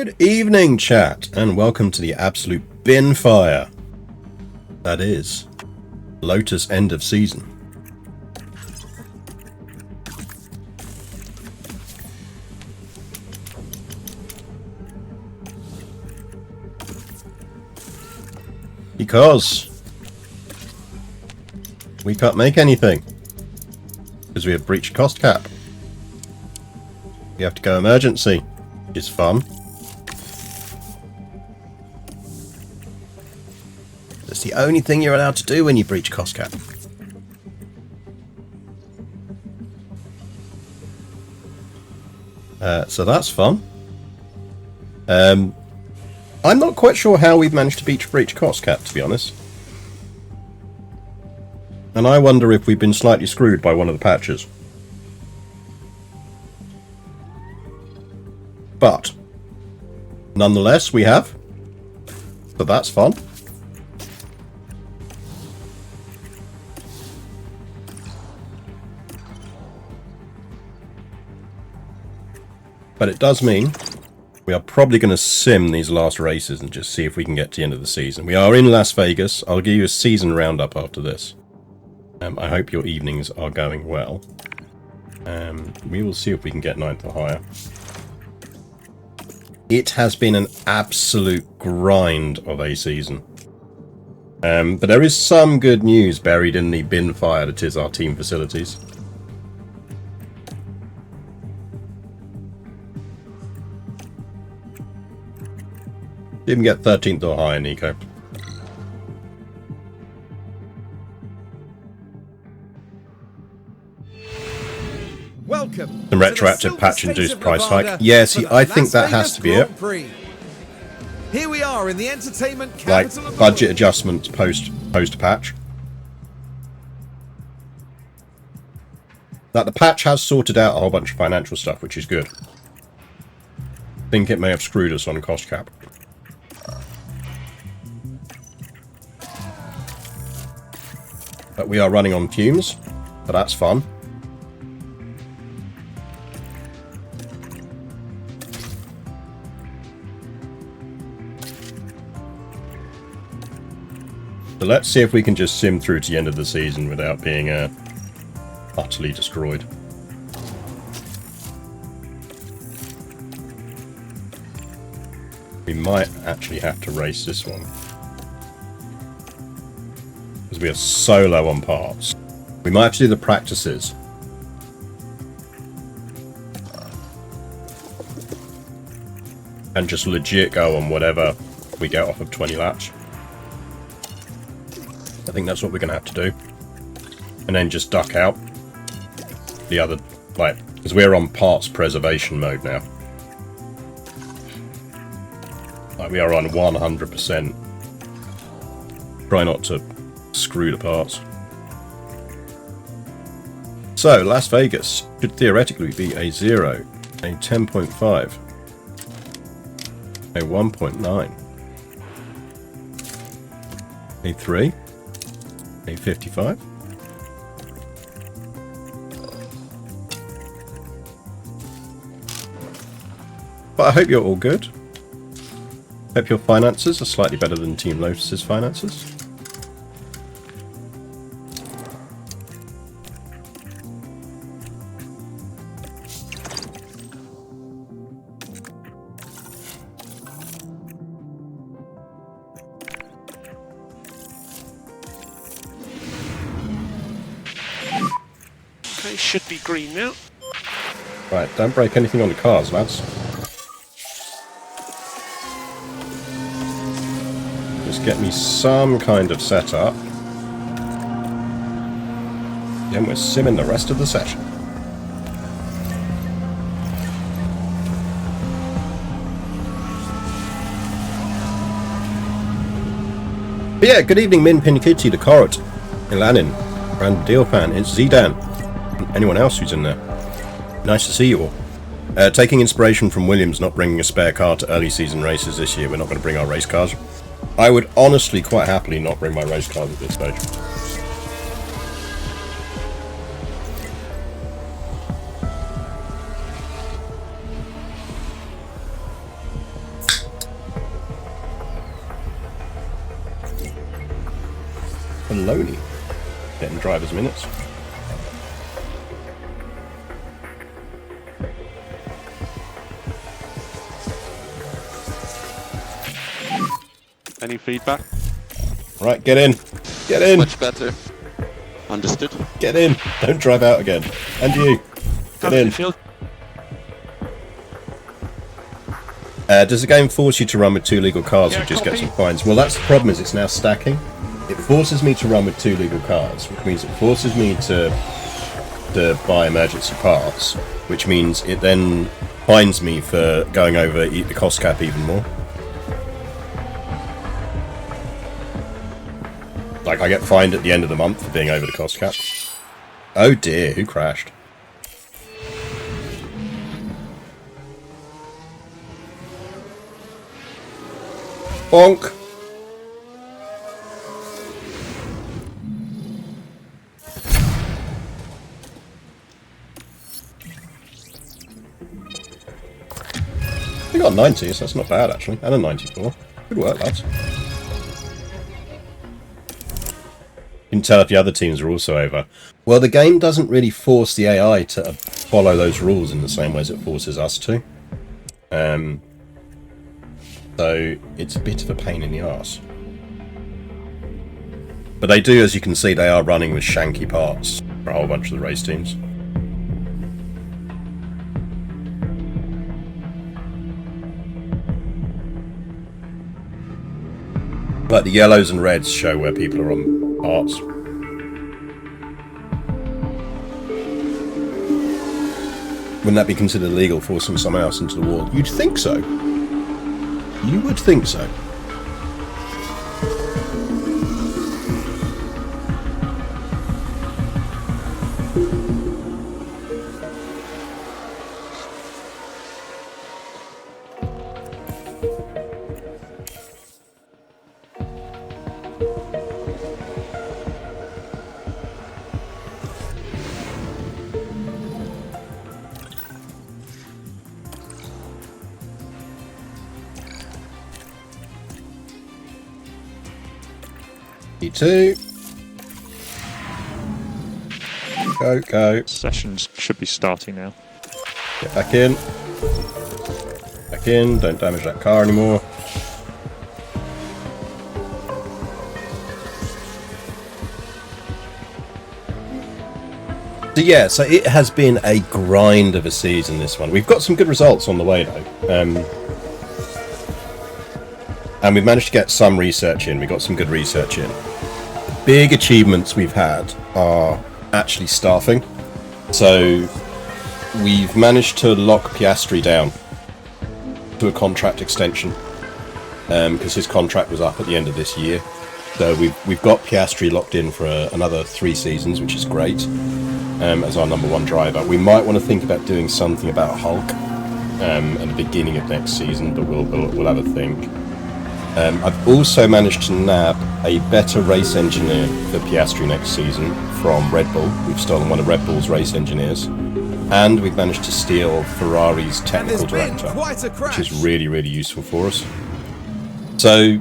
Good evening, chat, and welcome to the absolute bin fire that is Lotus end of season. Because we can't make anything because we have breached cost cap. We have to go emergency, which is fun. That's the only thing you're allowed to do when you breach cost cap. So that's fun. I'm not quite sure how we've managed to breach cost cap, to be honest. And I wonder if we've been slightly screwed by one of the patches. But nonetheless, we have. So that's fun. But it does mean we are probably going to sim these last races and just see if we can get to the end of the season. We are in Las Vegas. I'll give you a season roundup after this. I hope your evenings are going well. We will see if we can get 9th or higher. It has been an absolute grind of a season. But there is some good news buried in the bin fire that is our team facilities. Didn't get 13th or higher, Nico. Welcome. Some retroactive patch-induced price hike. Yeah, see, I think that has to be it. Here we are in the entertainment Like capital of budget adjustments post patch. Like the patch has sorted out a whole bunch of financial stuff, which is good. I think it may have screwed us on cost cap. But we are running on fumes, but that's fun. So let's see if we can just sim through to the end of the season without being utterly destroyed. We might actually have to race this one. Because we are so low on parts. We might have to do the practices. And just legit go on whatever we get off of 20 laps. I think that's what we're going to have to do. And then just duck out. The other, like, because we're on parts preservation mode now. Like, we are on 100%. Try not to screw the parts. So, Las Vegas should theoretically be a 0, a 10.5, a 1.9, a 3, a 55, but I hope you're all good. Hope your finances are slightly better than Team Lotus's finances. Okay, should be green now. Right, don't break anything on the cars, lads. Just get me some kind of setup. Then we're simming the rest of the session. But yeah, good evening, Min Pinkitty, the Corot, Ilanin, Brand Deal Fan, it's Zidan, and anyone else who's in there. Nice to see you all. Taking inspiration from Williams not bringing a spare car to early season races this year, we're not going to bring our race cars. I would honestly quite happily not bring my race cars at this stage. drivers' minutes. Any feedback? Right, get in. Get in. Much better. Understood. Get in. Don't drive out again. And you. Get in. Does the game force you to run with 2 legal cars or just get some points? Well, that's the problem, is it's now stacking. It forces me to run with 2 legal cars, which means it forces me to buy emergency parts, which means it then fines me for going over the cost cap even more. Like, I get fined at the end of the month for being over the cost cap. Oh dear, who crashed? Bonk! We got 90, so that's not bad actually, and a 94. Good work, lads. You can tell if the other teams are also over. Well, the game doesn't really force the AI to follow those rules in the same way as it forces us to. So it's a bit of a pain in the arse. But they do, as you can see, they are running with shanky parts for a whole bunch of the race teams. But the yellows and reds show where people are on parts. Wouldn't that be considered illegal, forcing someone else into the wall? You'd think so. You would think so. E2. Go, go. Sessions should be starting now. Get back in. Back in. Don't damage that car anymore. So yeah, so it has been a grind of a season, this one. We've got some good results on the way though. And we've managed to get some research in. We got some good research in. The big achievements we've had are actually staffing. So we've managed to lock Piastri down to a contract extension because his contract was up at the end of this year. So we've got Piastri locked in for another 3 seasons, which is great, as our #1 driver. We might want to think about doing something about Hulk at the beginning of next season, but we'll have a think. I've also managed to nab a better race engineer for Piastri next season from Red Bull. We've stolen one of Red Bull's race engineers. And we've managed to steal Ferrari's technical director, which is really, really useful for us. So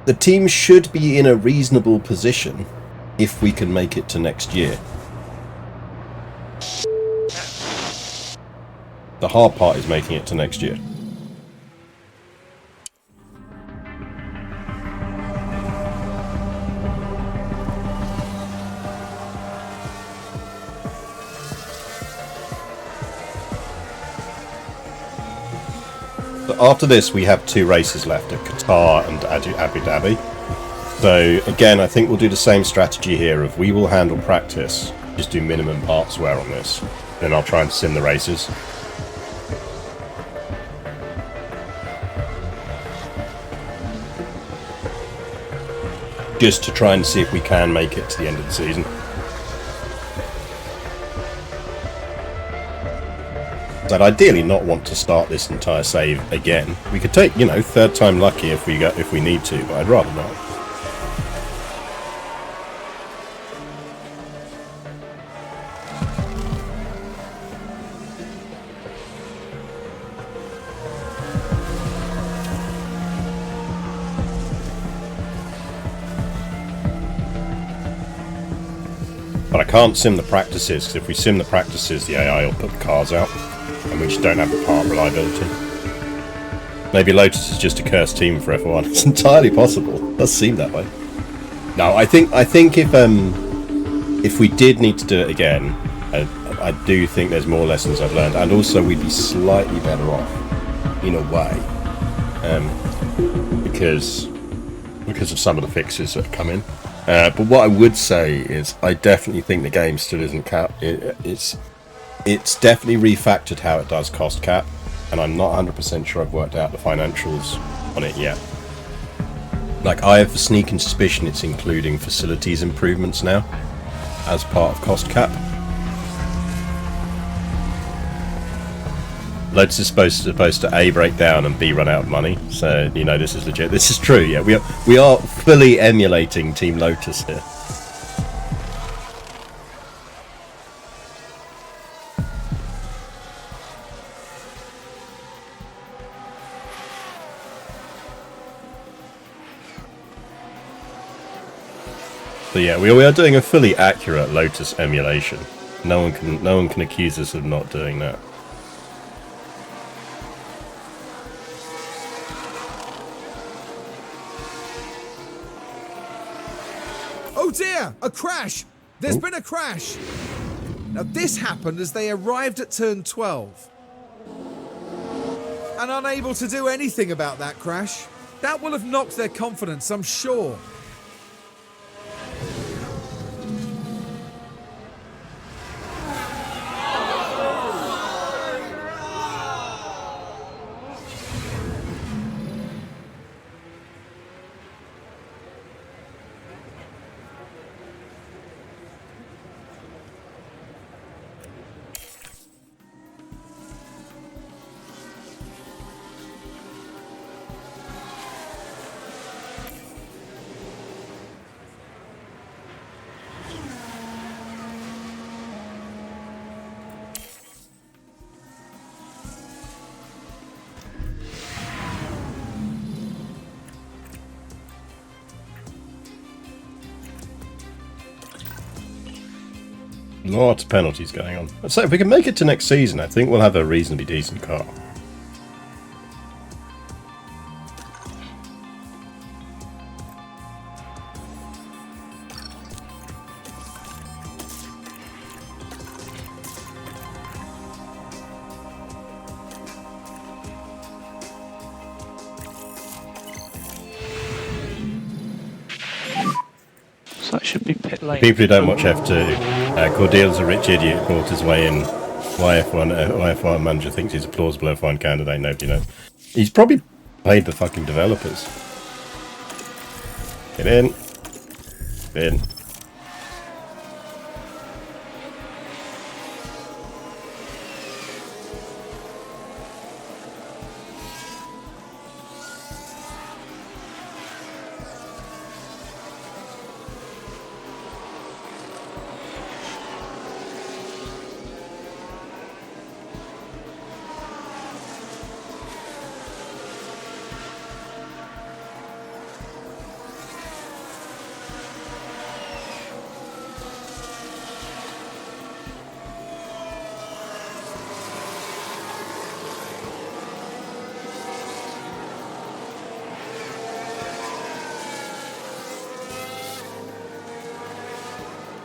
the team should be in a reasonable position if we can make it to next year. The hard part is making it to next year. So after this, we have 2 races left at Qatar and Abu Dhabi. So again, I think we'll do the same strategy here of we will handle practice, just do minimum parts wear on this. Then I'll try and sim the races. Just to try and see if we can make it to the end of the season. I'd ideally not want to start this entire save again. We could take, you know, 3rd time lucky if we need to, but I'd rather not. But I can't sim the practices, because if we sim the practices, the AI will put the cars out, and we just don't have the part reliability. Maybe Lotus is just a cursed team for F1. It's entirely possible. It does seem that way. No, I think if we did need to do it again, I do think there's more lessons I've learned, and also we'd be slightly better off in a way, because of some of the fixes that have come in. But what I would say is I definitely think the game still isn't cap. It's definitely refactored how it does cost cap, and I'm not 100% sure I've worked out the financials on it yet. Like, I have a sneaking suspicion it's including facilities improvements now as part of cost cap. Lotus is supposed to A, break down, and B, run out of money. So, you know, this is legit. This is true, yeah. We are fully emulating Team Lotus here. So yeah, we are doing a fully accurate Lotus emulation. No one can accuse us of not doing that. Oh dear, a crash! There's been a crash! Now this happened as they arrived at turn 12. And unable to do anything about that crash. That will have knocked their confidence, I'm sure. Lots of penalties going on. So if we can make it to next season, I think we'll have a reasonably decent car. So that should be pit lane. People who don't watch F2, Cordeel's a rich idiot who bought his way in. Why F1 manager thinks he's a plausible F1 candidate, nobody knows. He's probably paid the fucking developers. Get in. Get in.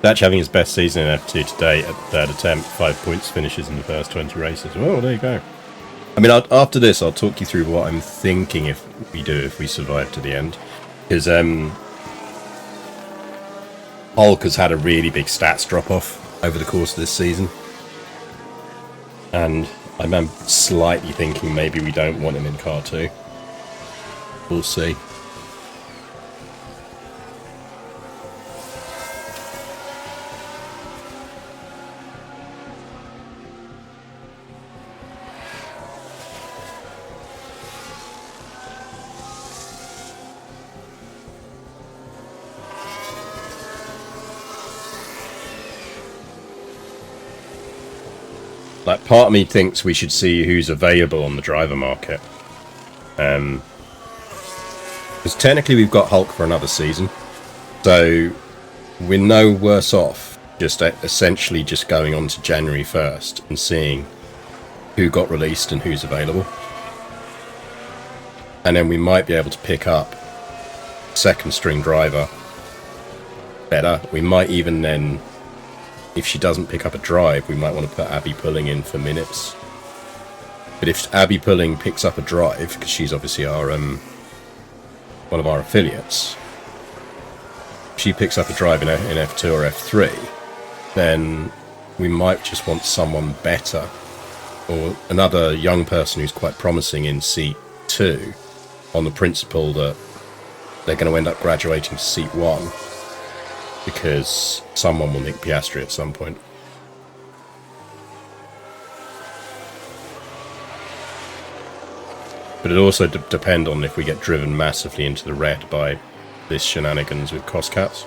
Datch having his best season in F2 today at third attempt, 5 points finishes in the first 20 races. Well, there you go. I mean, after this, I'll talk you through what I'm thinking if we survive to the end. Because Hulk has had a really big stats drop-off over the course of this season. And I'm slightly thinking maybe we don't want him in car 2. We'll see. Like, part of me thinks we should see who's available on the driver market. Because technically we've got Hulk for another season. So we're no worse off just essentially just going on to January 1st and seeing who got released and who's available. And then we might be able to pick up second string driver better. We might even then, if she doesn't pick up a drive, we might want to put Abby Pulling in for minutes. But if Abby Pulling picks up a drive, because she's obviously our one of our affiliates, if she picks up a drive in F2 or F3, then we might just want someone better, or another young person who's quite promising in seat 2, on the principle that they're going to end up graduating to seat 1 because someone will nick Piastri at some point. But it also depend on if we get driven massively into the red by this shenanigans with cost caps.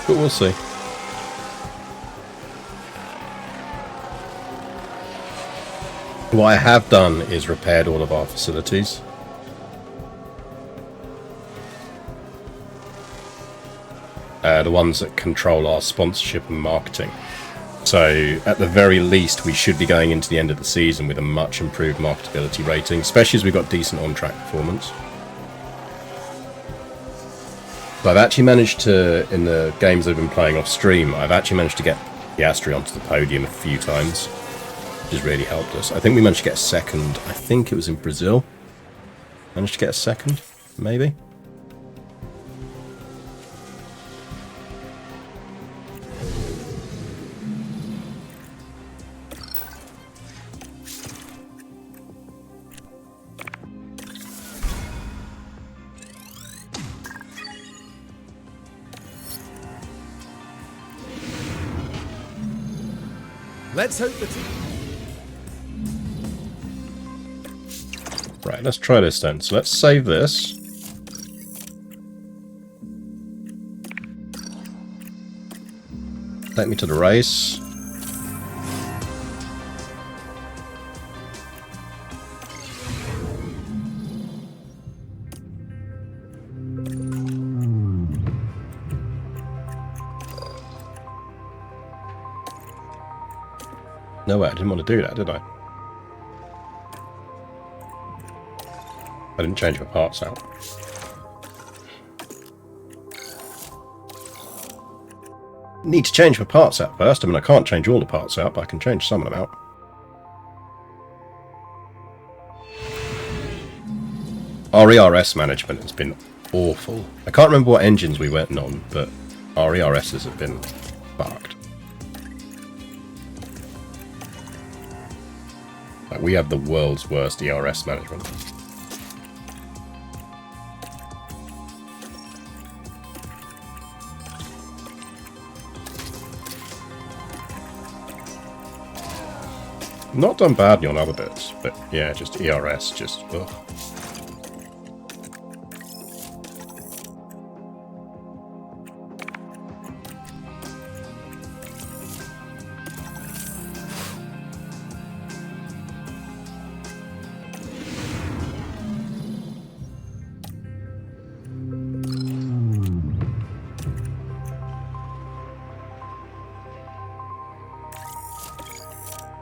But we'll see. What I have done is repaired all of our facilities. The ones that control our sponsorship and marketing. So at the very least we should be going into the end of the season with a much improved marketability rating, especially as we've got decent on-track performance. So I've actually managed to, in the games I've been playing off stream, I've actually managed to get Piastri onto the podium a few times, which has really helped us. I think we managed to get a second. I think it was in Brazil. Managed to get a second, maybe. Let's hope the team... Right, let's try this then. So let's save this. Take me to the race. No way, I didn't want to do that, did I? I didn't change my parts out. Need to change my parts out first. I mean, I can't change all the parts out, but I can change some of them out. Our ERS management has been awful. I can't remember what engines we went on, but our ERSs have been fucked. Like, we have the world's worst ERS management. Not done badly on other bits, but yeah, just ERS, just ugh.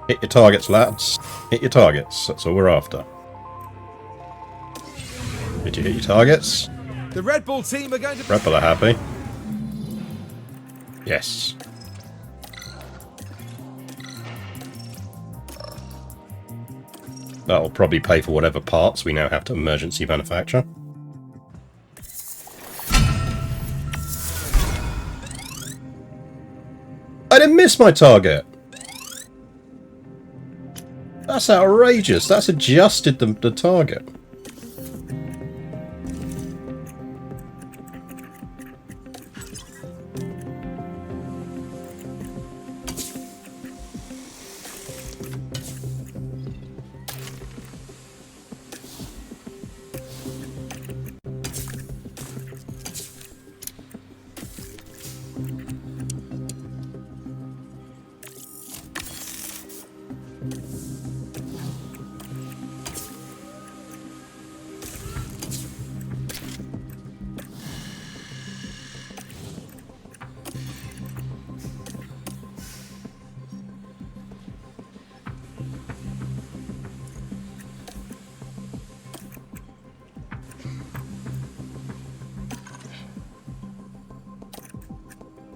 Hit your targets, lads. Hit your targets. That's all we're after. Did you hit your targets? The Red Bull team are going to... Red Bull are happy. Yes. That'll probably pay for whatever parts we now have to emergency manufacture. I didn't miss my target! That's outrageous. That's adjusted the target.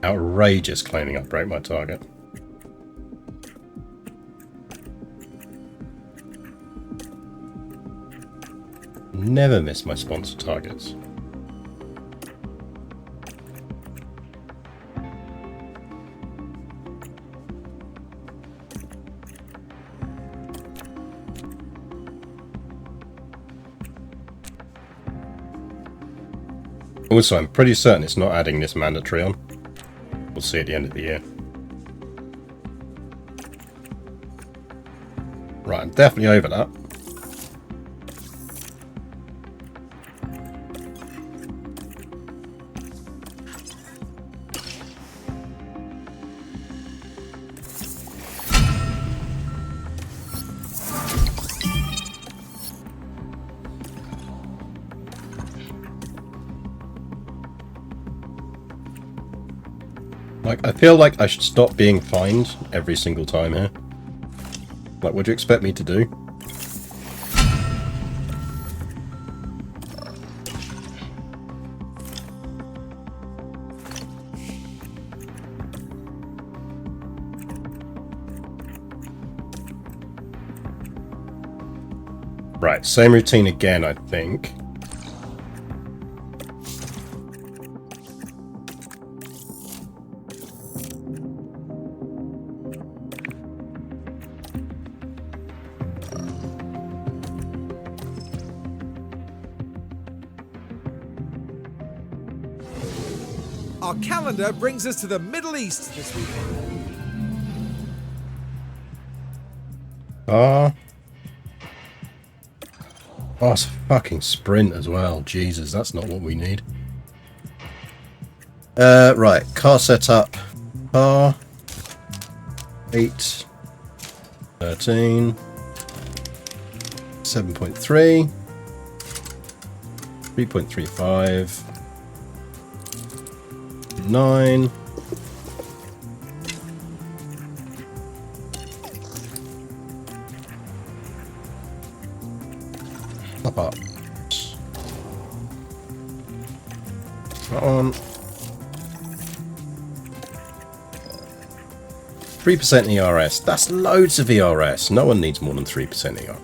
Outrageous cleaning up broke my target. Never miss my sponsor targets. Also, I'm pretty certain it's not adding this mandatory on. We'll see at the end of the year. Right, I'm definitely over that. Like, I feel like I should stop being fined every single time here. Like, what do you expect me to do? Right, same routine again, I think. Our calendar brings us to the Middle East this weekend. Oh, it's a fucking sprint as well. Jesus, that's not what we need. Right, car setup. Car. 8. 13. 7.3. 3.35. 9. Pop up. That one. 3% ERS. That's loads of ERS. No one needs more than 3% ERS.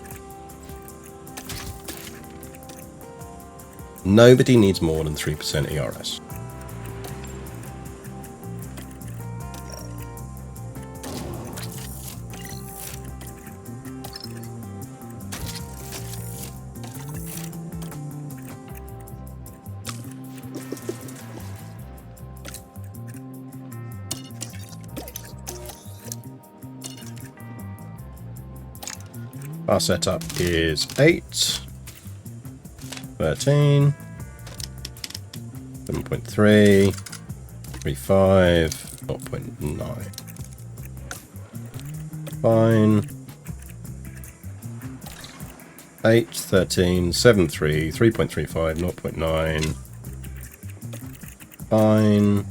Nobody needs more than 3% ERS. Our setup is 8, 13, 7.3, 3.5, 0.9. Fine. 8, 13, 7.3, 3.35, 0.9. Fine.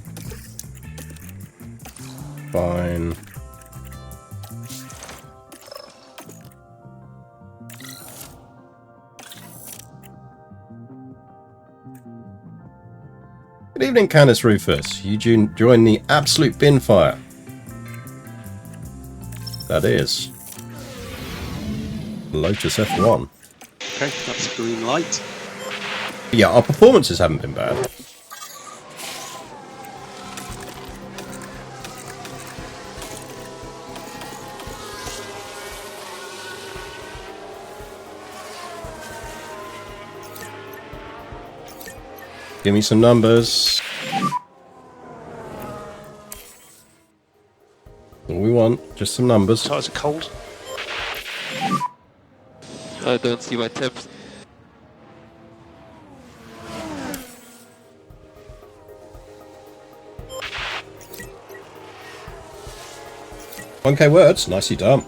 Fine. Good evening, Canis Rufus. You join the absolute bin fire. That is Lotus F1. Okay, that's green light. Yeah, our performances haven't been bad. Give me some numbers. All we want, just some numbers. Tires are cold. I don't see my temps. Okay, words, nicely done.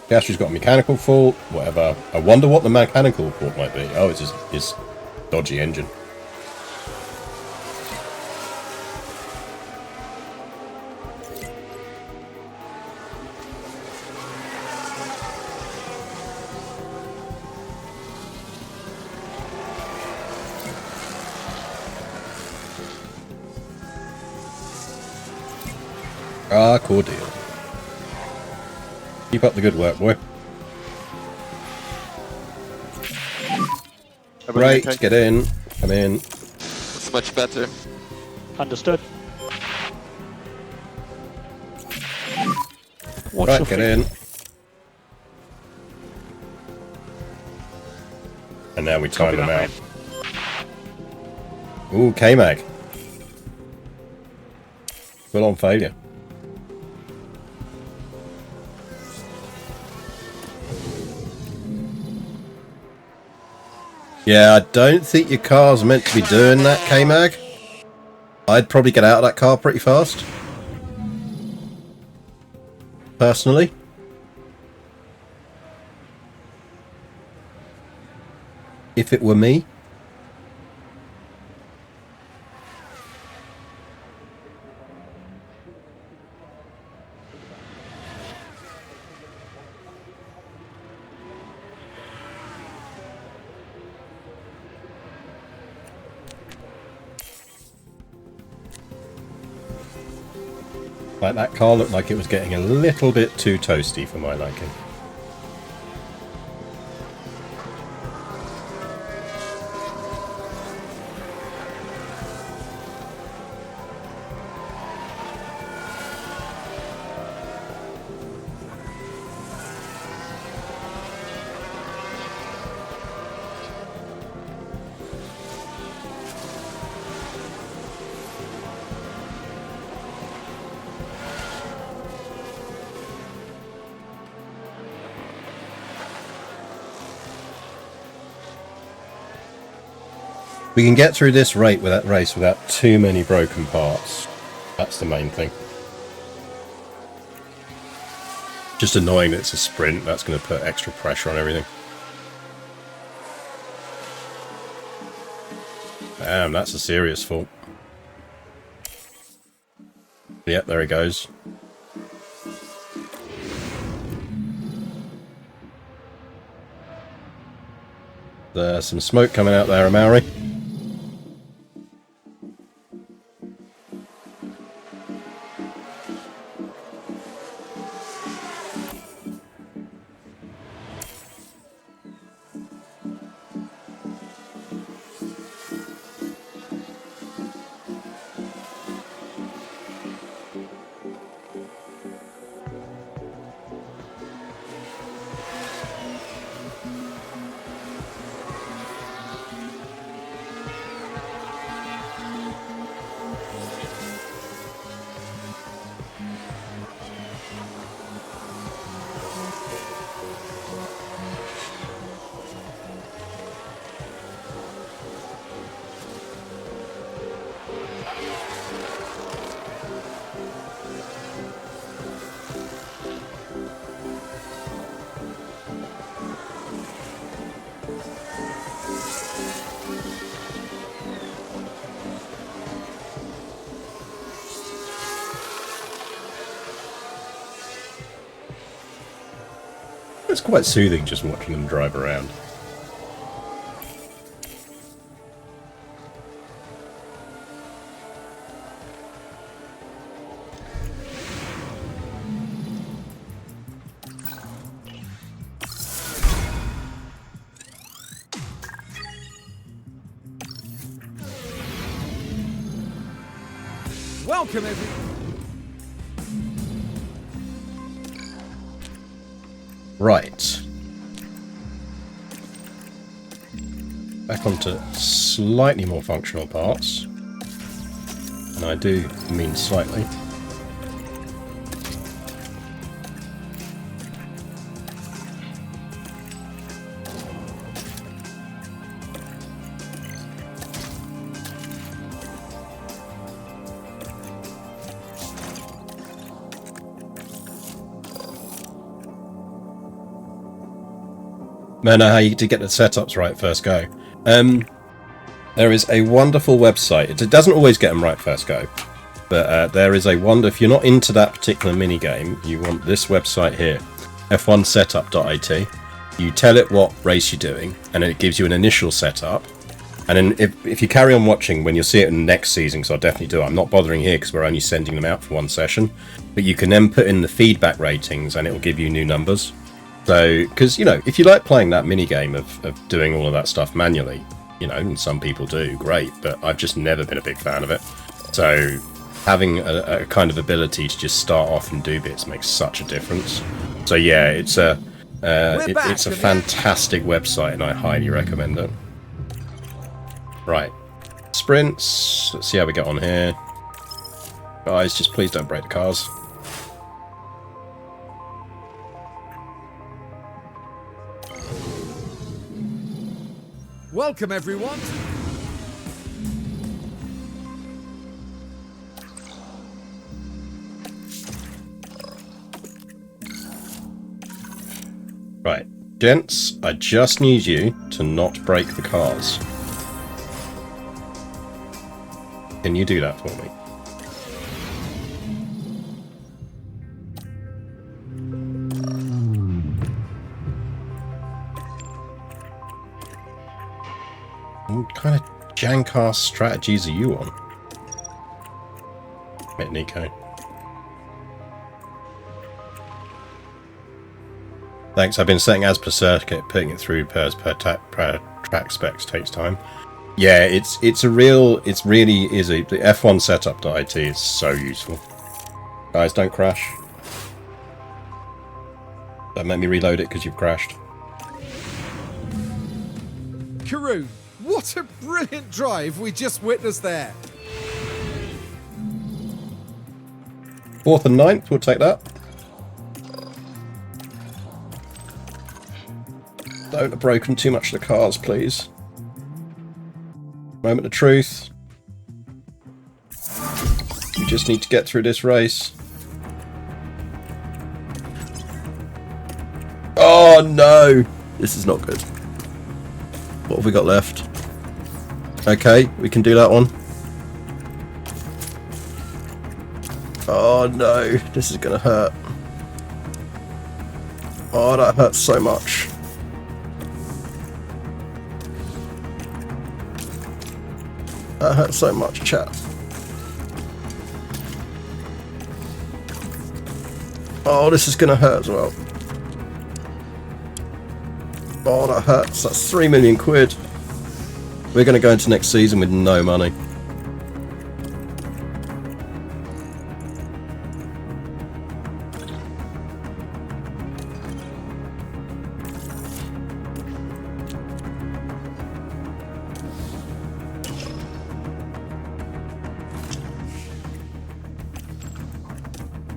Piastri's got a mechanical fault, whatever. I wonder what the mechanical fault might be. Oh, it's his dodgy engine. Ah, cool deal. Keep up the good work, boy. Right, Okay. get in. Come in. It's much better. Understood. Watch Right, your get feet. in. And now we time Copy them that, out. mate. Ooh, K-Mag. Full on failure. Yeah, I don't think your car's meant to be doing that, K-Mag. I'd probably get out of that car pretty fast. Personally. If it were me. Like, that car looked like it was getting a little bit too toasty for my liking. We can get through this race without too many broken parts. That's the main thing. Just annoying that it's a sprint. That's going to put extra pressure on everything. Damn, that's a serious fault. Yep, there he goes. There's some smoke coming out there, Amaury. It's quite soothing just watching them drive around. Welcome, everyone. Right. Back onto slightly more functional parts. And I do mean slightly. I know how you to get the setups right first go. There is a wonderful website. It doesn't always get them right first go, but there is a wonder. If you're not into that particular mini game, you want this website here, f1setup.it. You tell it what race you're doing, and it gives you an initial setup. And then if you carry on watching, when you'll see it in the next season, because I'll definitely do it. I'm not bothering here because we're only sending them out for one session. But you can then put in the feedback ratings, and it will give you new numbers. So, because, you know, if you like playing that mini game of doing all of that stuff manually, you know, and some people do, great. But I've just never been a big fan of it. So having a kind of ability to just start off and do bits makes such a difference. So yeah, it's a fantastic website, and I highly recommend it. Right, sprints. Let's see how we get on here. Guys, just please don't break the cars. Welcome, everyone. Right, gents, I just need you to not break the cars. Can you do that for me? What kind of jank-ass strategies are you on? Met Nico. Thanks, I've been setting as per circuit, putting it through per track specs takes time. Yeah, the F1 setup.it is so useful. Guys, don't crash. Don't make me reload it because you've crashed. Karun, what a brilliant drive we just witnessed there. 4th and 9th, we'll take that. Don't have broken too much of the cars, please. Moment of truth. We just need to get through this race. Oh no! This is not good. What have we got left? Okay, we can do that one. Oh no, this is gonna hurt. Oh, that hurts so much. That hurts so much, chat. Oh, this is gonna hurt as well. Oh, that hurts. That's 3 million quid. We're gonna go into next season with no money.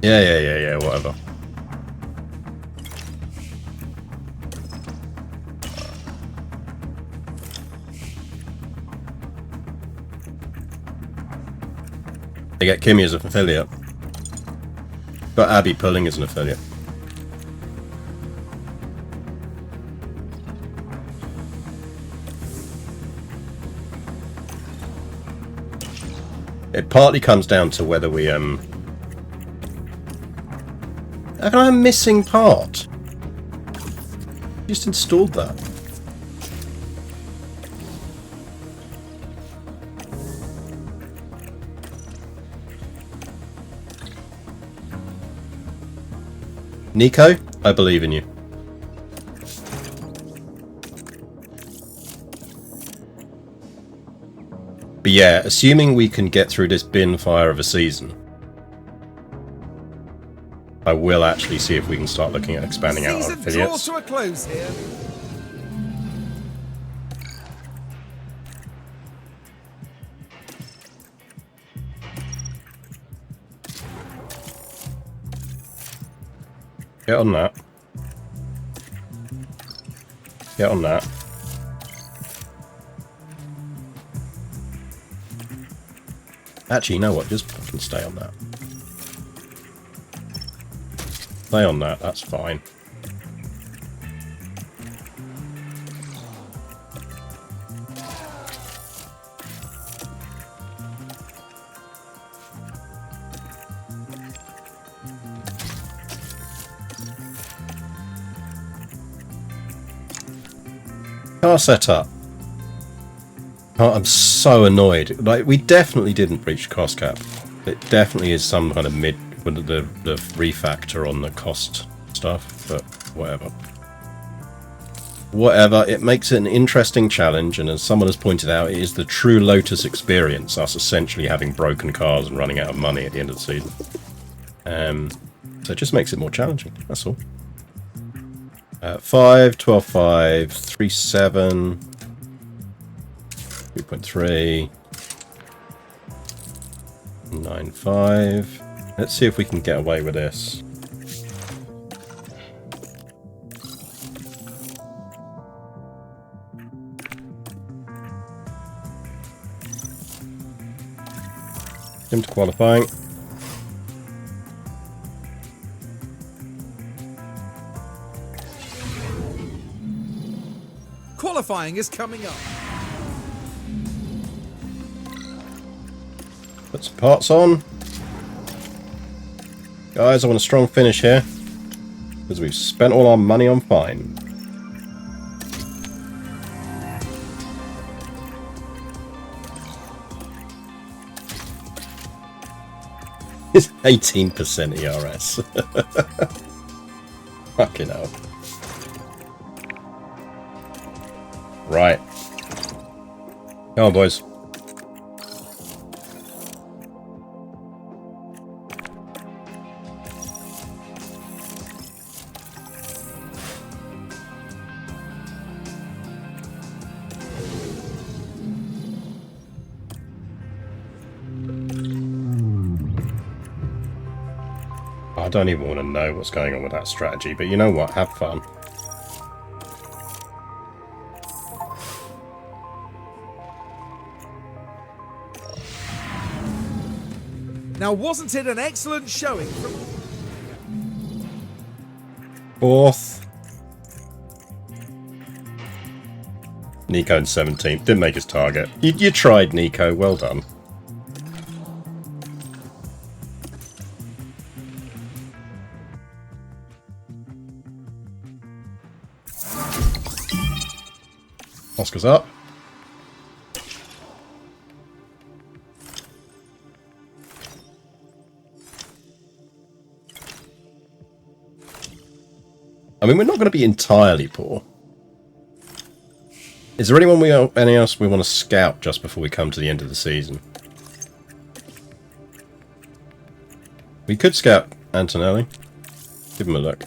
Yeah, whatever. They get Kimmy as an affiliate. Got Abby pulling as an affiliate. It partly comes down to whether we How can I have a missing part? Just installed that. Nico, I believe in you. But yeah, assuming we can get through this bin fire of a season, I will actually see if we can start looking at expanding out our affiliates. Season draws to a close here. Get on that. Get on that. Actually, you know what? Just fucking stay on that. Stay on that, that's fine. Car setup. Oh, I'm so annoyed. Like, we definitely didn't breach the cost cap. It definitely is some kind of the refactor on the cost stuff, but whatever. Whatever, it makes it an interesting challenge, and as someone has pointed out, it is the true Lotus experience, us essentially having broken cars and running out of money at the end of the season. So it just makes it more challenging, that's all. 5, 12, 5, 3, 7, 3.3, 9, 5. Let's see if we can get away with this. Into qualifying. Qualifying is coming up. Put some parts on. Guys, I want a strong finish here. Because we've spent all our money on fine. It's 18% ERS. Fucking hell. Right. Come on, boys. I don't even want to know what's going on with that strategy, but you know what? Have fun. Now, wasn't it an excellent showing from... 4th. Nico in 17th. Didn't make his target. You tried, Nico. Well done. Oscar's up. I mean, we're not going to be entirely poor. Is there anyone else we want to scout just before we come to the end of the season? We could scout Antonelli. Give him a look.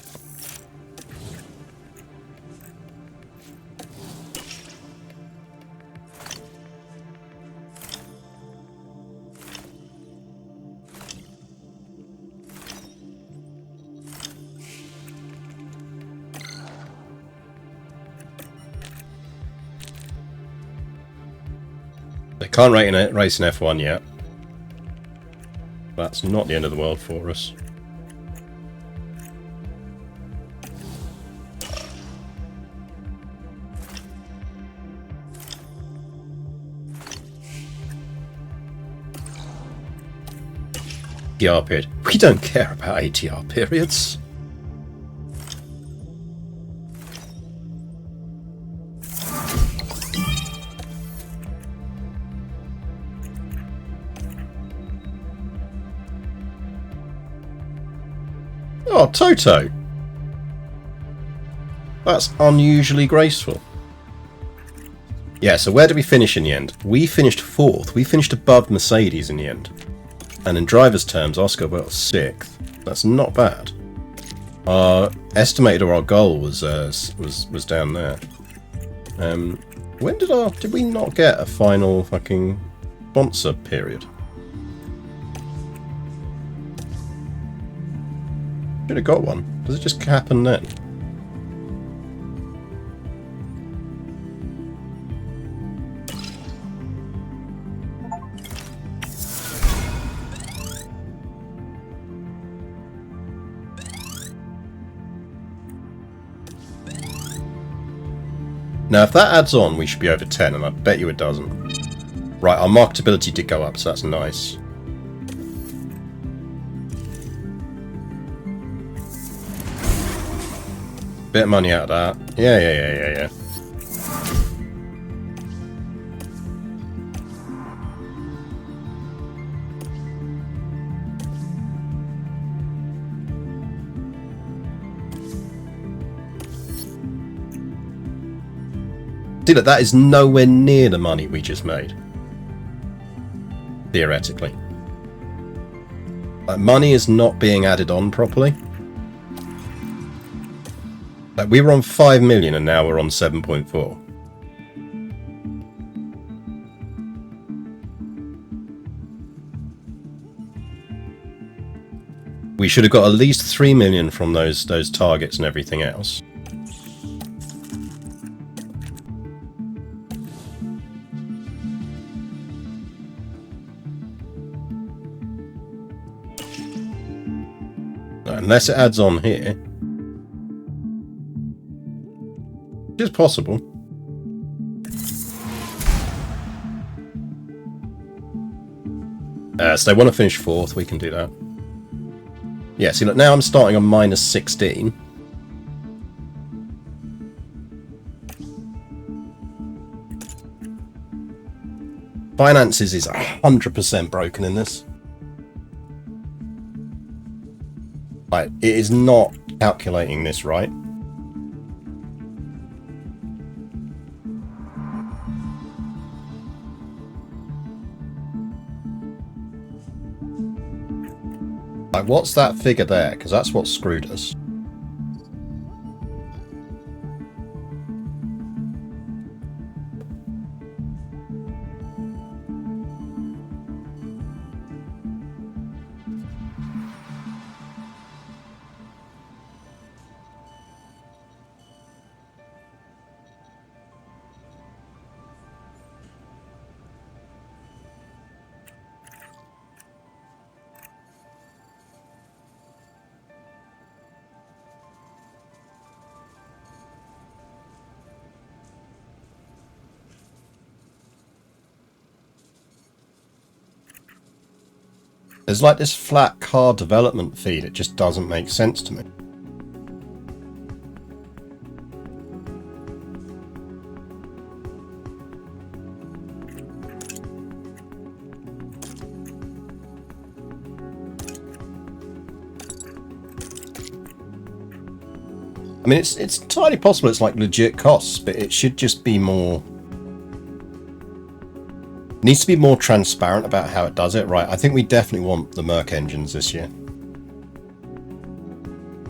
They can't race in F1 yet. That's not the end of the world for us. ATR period. We don't care about ATR periods. Oh, Toto! That's unusually graceful. Yeah, so where did we finish in the end? We finished 4th. We finished above Mercedes in the end. And in drivers' terms, Oscar was 6th. That's not bad. Our estimated, or our goal was down there. When did we not get a final fucking sponsor period? Should have got one. Does it just happen then? Now, if that adds on, we should be over 10, and I bet you it doesn't. Right, our marketability did go up, so that's nice. Bit of money out of that. Yeah. See, look, that is nowhere near the money we just made. Theoretically. Like, money is not being added on properly. Like, we were on 5 million and now we're on 7.4. We should have got at least 3 million from those targets and everything else. Unless it adds on here. Which is possible. So they want to finish 4th, we can do that. Yeah, see, look, now I'm starting on minus 16. Finances is 100% broken in this. Like, it is not calculating this right. Like, what's that figure there? Because that's what screwed us. There's like this flat car development fee that just doesn't make sense to me. I mean, it's entirely possible it's like legit costs, but it should just be more... Needs to be more transparent about how it does it. Right, I think we definitely want the Merc engines this year.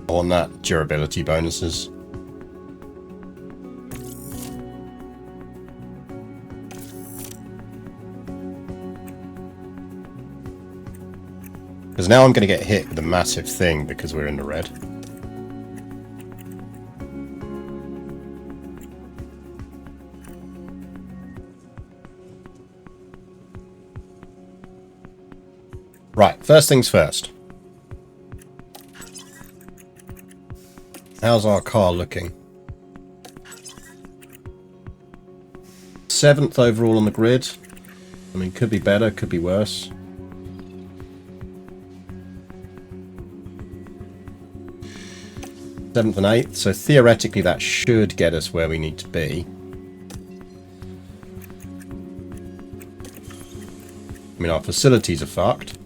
I want that durability bonuses. Because now I'm going to get hit with a massive thing because we're in the red. Right, first things first. How's our car looking? 7th overall on the grid. I mean, could be better, could be worse. Seventh and 8th, so theoretically that should get us where we need to be. I mean, our facilities are fucked.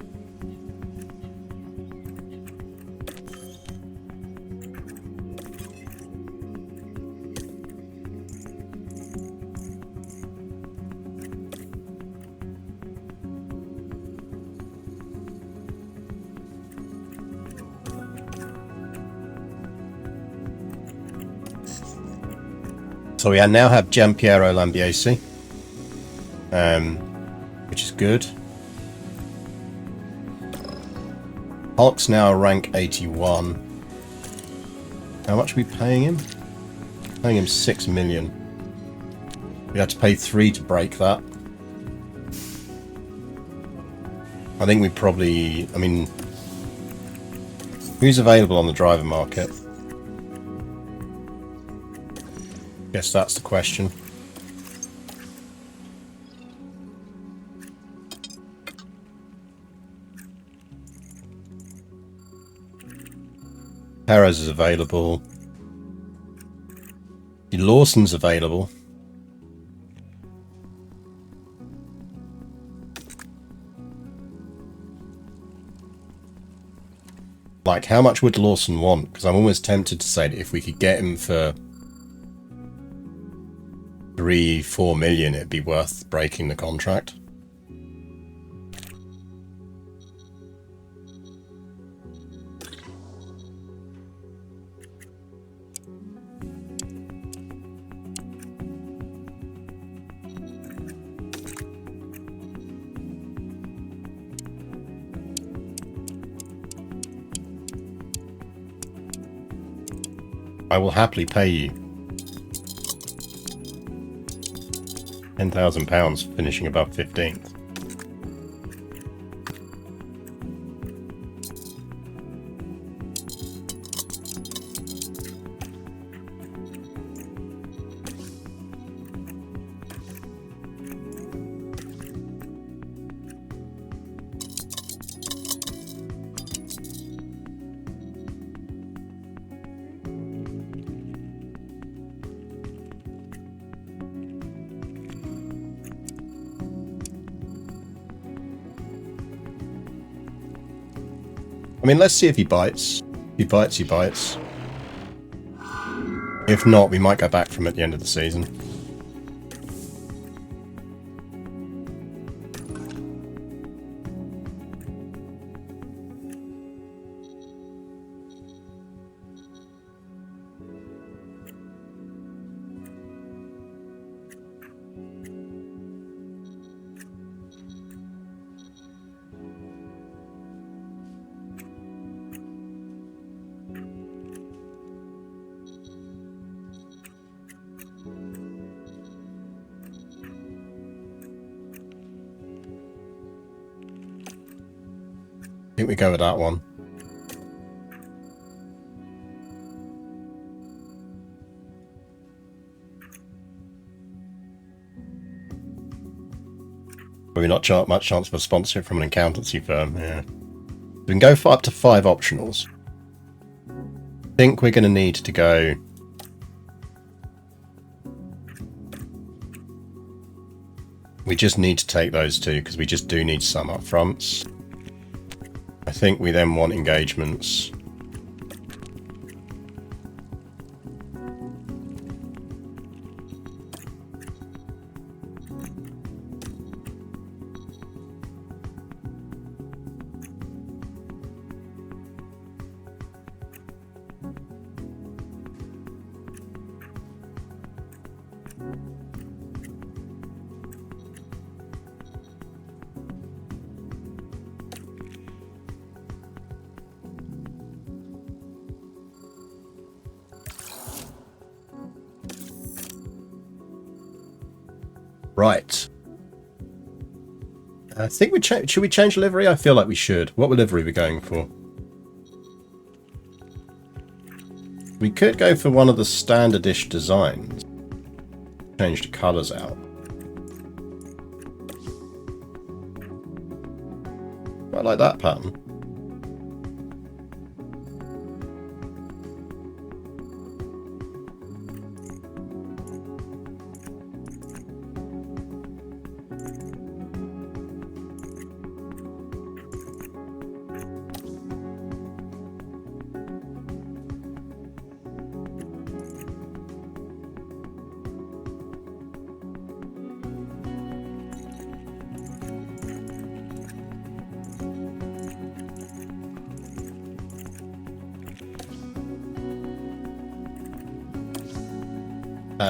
So we now have Giampiero Lambiesi, which is good. Hulk's now rank 81. How much are we paying him? Paying him 6 million. We have to pay 3 to break that. I think we probably... I mean... Who's available on the driver market? Guess that's the question. Perez is available. Lawson's available. Like, how much would Lawson want? Because I'm almost tempted to say that if we could get him for 3-4 million, it'd be worth breaking the contract. I will happily pay you £10,000 finishing above 15th. I mean, let's see if he bites. If he bites, he bites. If not, we might go back from at the end of the season. I think we go with that one. Probably not much chance of a sponsor from an accountancy firm, yeah. We can go for up to 5 optionals. I think we're going to need to go... We just need to take those 2, because we just do need some up fronts. I think we then want engagements. Right. I think we should we change livery? I feel like we should. What livery are we going for? We could go for one of the standard-ish designs. Change the colours out. I like that pattern.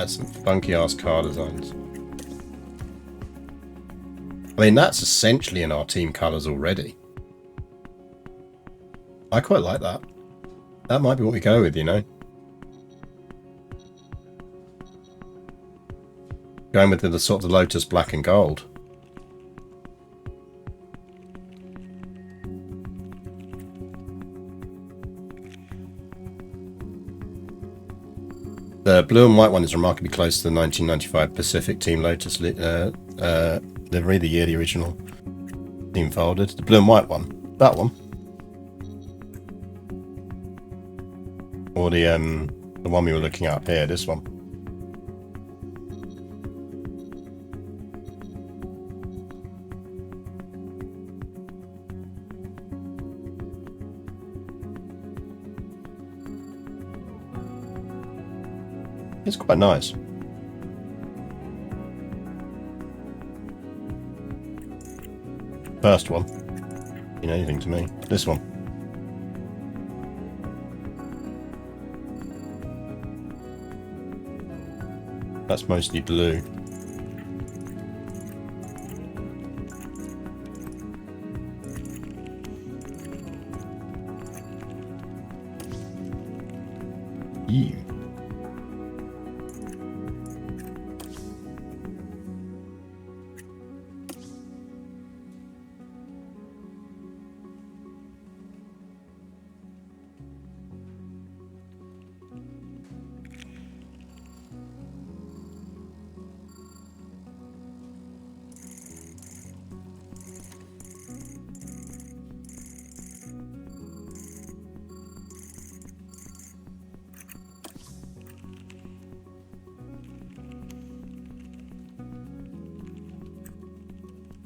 Some funky ass car designs. I mean, that's essentially in our team colours already. I quite like that. That might be what we go with, you know. Going with the sort of the Lotus black and gold. The blue and white one is remarkably close to the 1995 Pacific Team Lotus livery, the year the original team folded. The blue and white one, that one, or the one we were looking at up here, this one. It's quite nice. First one. Mean anything to me. This one. That's mostly blue. Ew.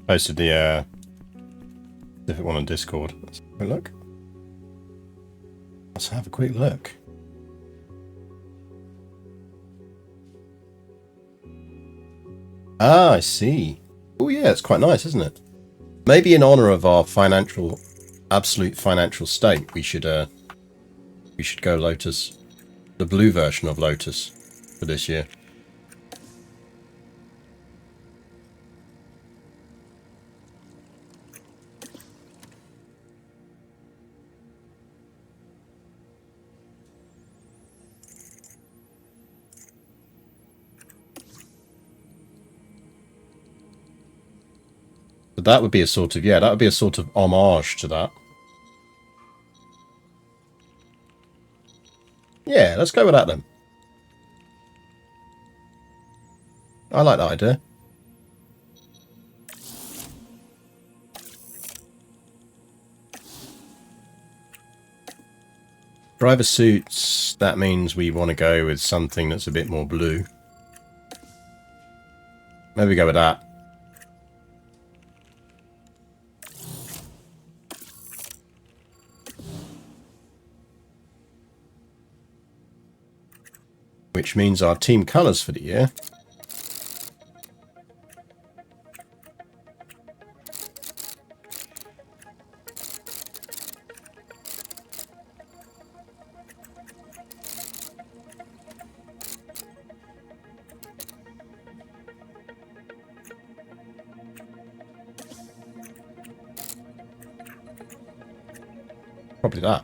Posted the specific one on Discord. Let's have a quick look. Let's have a quick look. Ah, I see. Oh yeah, it's quite nice, isn't it? Maybe in honor of our absolute financial state, we should go Lotus, the blue version of Lotus for this year. But that would be a sort of, yeah, that would be a sort of homage to that. Yeah, let's go with that then. I like that idea. Driver suits, that means we want to go with something that's a bit more blue. Maybe go with that. Which means our team colours for the year probably that.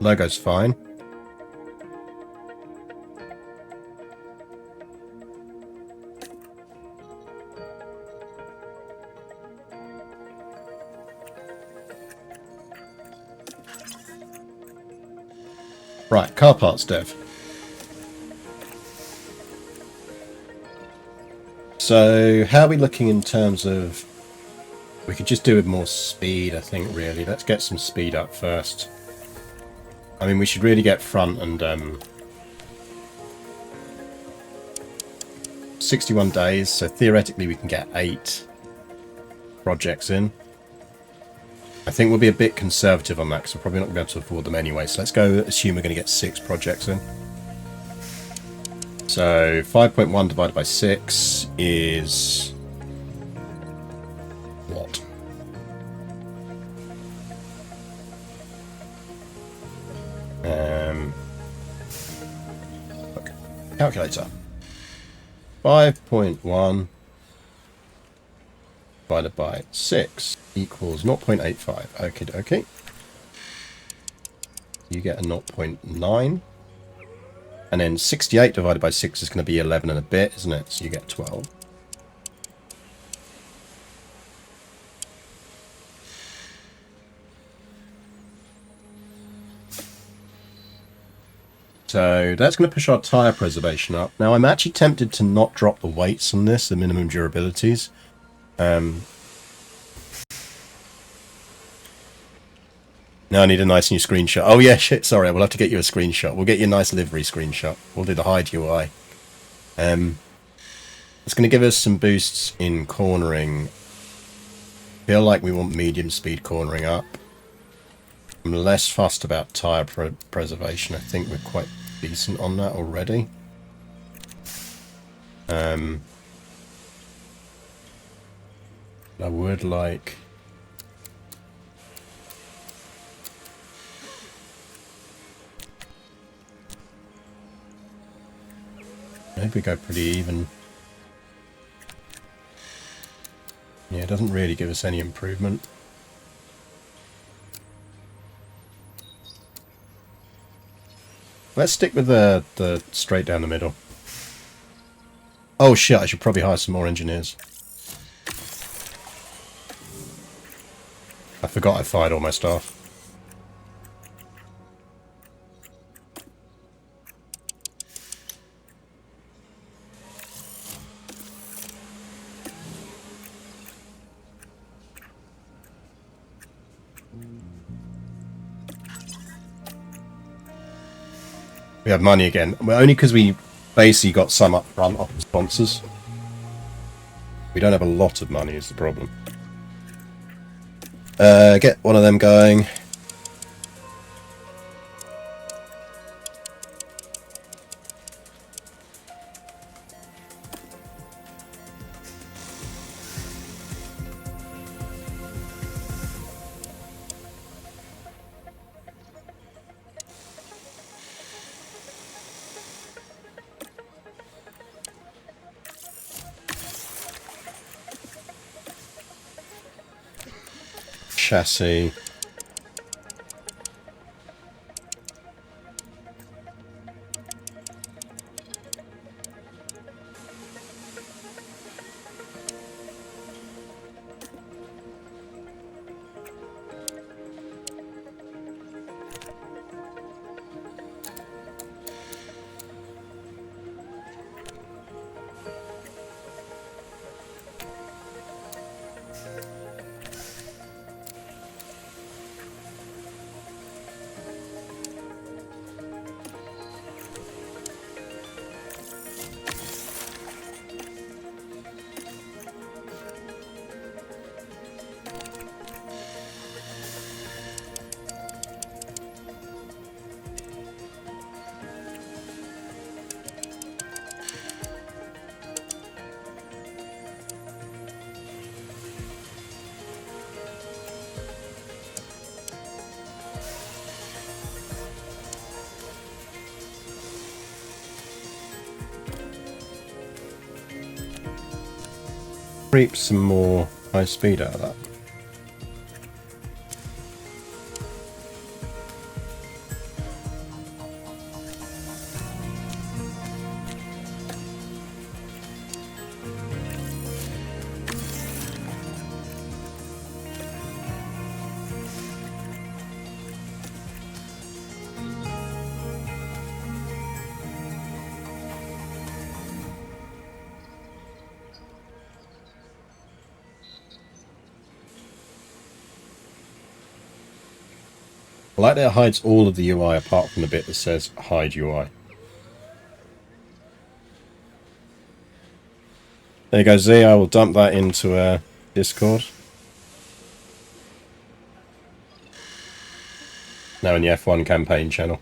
Logo's fine. Right, car parts dev. So, how are we looking in terms of... We could just do with more speed, I think, really. Let's get some speed up first. I mean, we should really get front and 61 days, so theoretically we can get 8 projects in. I think we'll be a bit conservative on that because we're probably not going to be able to afford them anyway, so let's go assume we're going to get 6 projects in. So 5.1 divided by 6 is... what? Calculator. 5.1 divided by 6 equals 0.85. Okie dokie. You get a 0.9. And then 68 divided by 6 is going to be 11 and a bit, isn't it? So you get 12. So that's going to push our tyre preservation up. Now I'm actually tempted to not drop the weights on this, the minimum durabilities. Now I need a nice new screenshot. Oh yeah, shit, sorry, we'll have to get you a screenshot. We'll get you a nice livery screenshot. We'll do the hide UI. It's going to give us some boosts in cornering. Feel like we want medium speed cornering up. I'm less fussed about tyre preservation. I think we're quite decent on that already. I would like... maybe we go pretty even. Yeah, it doesn't really give us any improvement. Let's stick with the straight down the middle. Oh shit, I should probably hire some more engineers. I forgot I fired all my staff. We have money again. Well, only because we basically got some up front off the sponsors. We don't have a lot of money is the problem. Get one of them going. Chassis. Reap some more high speed out of that. I like that it hides all of the UI apart from the bit that says hide UI. There you go, Z. I will dump that into Discord. Now in the F1 campaign channel.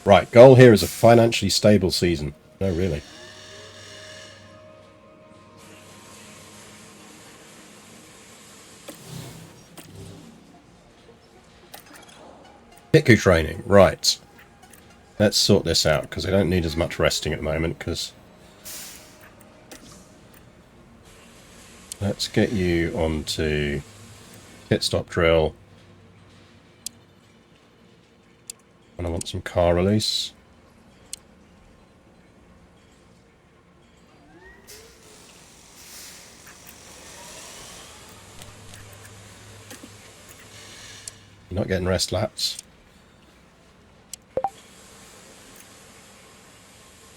Right, goal here is a financially stable season. No, really. Pitku training, right. Let's sort this out, because I don't need as much resting at the moment, because... let's get you onto pit stop drill. And I want some car release. You're not getting rest laps.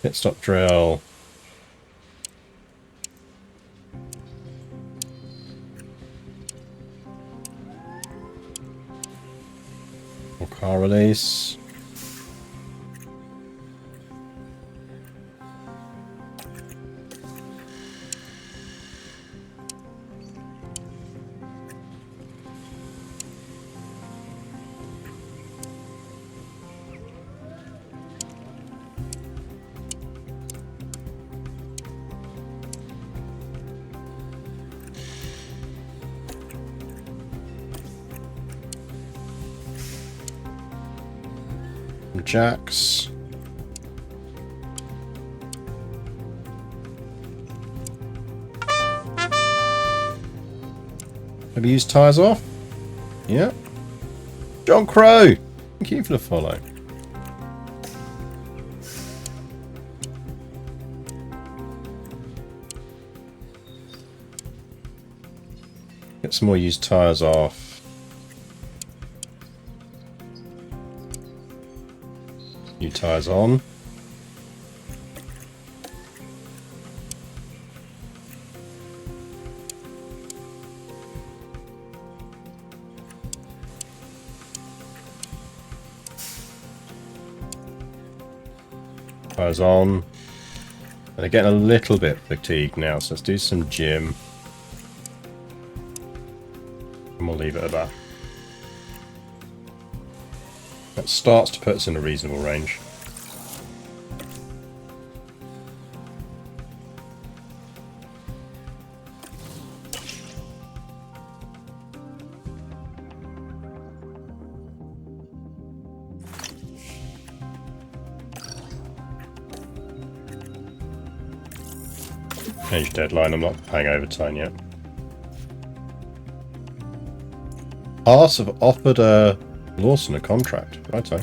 Pit stop drill. More car release. Some jacks. Have you used tyres off? Yeah. John Crow! Thank you for the follow. Get some more used tyres off. New tyres on. Tyres on. And they're getting a little bit fatigued now, so let's do some gym. And we'll leave it at that. That starts to put us in a reasonable range. Change deadline, I'm not paying overtime yet. Haas have offered Lawson a contract, righto.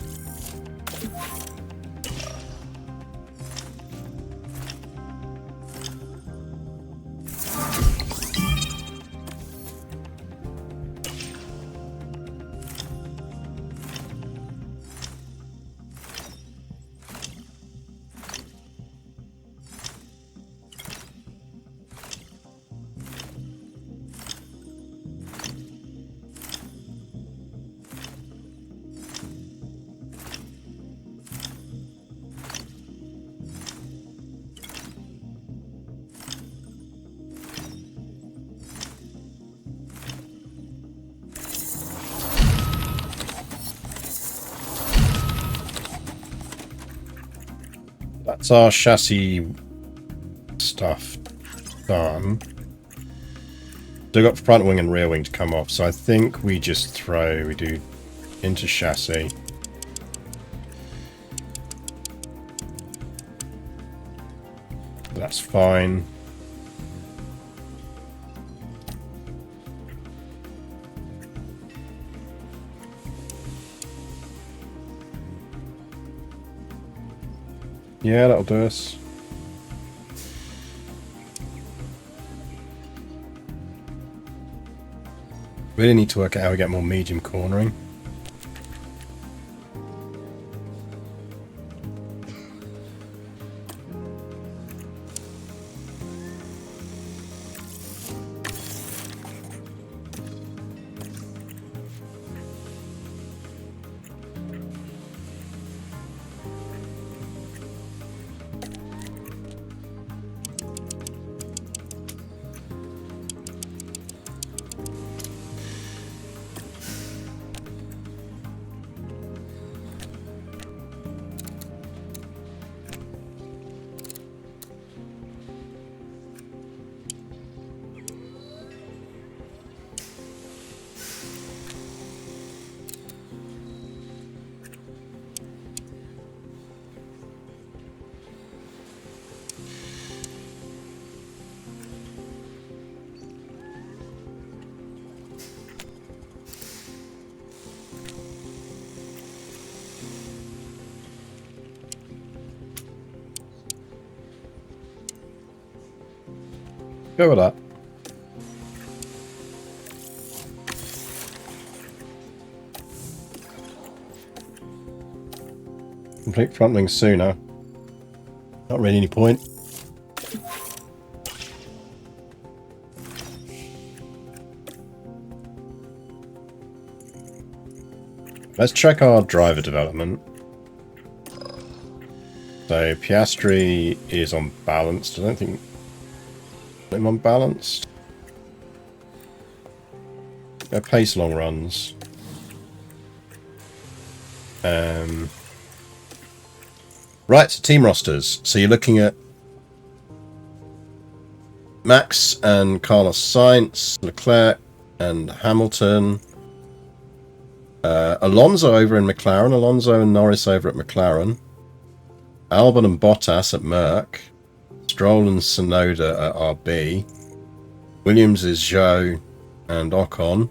That's our chassis stuff done. Still got front wing and rear wing to come off, so I think we just we do into chassis. That's fine. Yeah, that'll do us. Really need to work out how we get more medium cornering. Go with that. Complete front wing sooner. Not really any point. Let's check our driver development. So Piastri is unbalanced. I don't think I'm unbalanced. Go pace long runs. Right, so team rosters. So you're looking at Max and Carlos Sainz, Leclerc and Hamilton, Alonso over in McLaren. Alonso and Norris over at McLaren. Albon and Bottas at Merck. Stroll and Tsunoda at RB. Williams is Zhou and Ocon.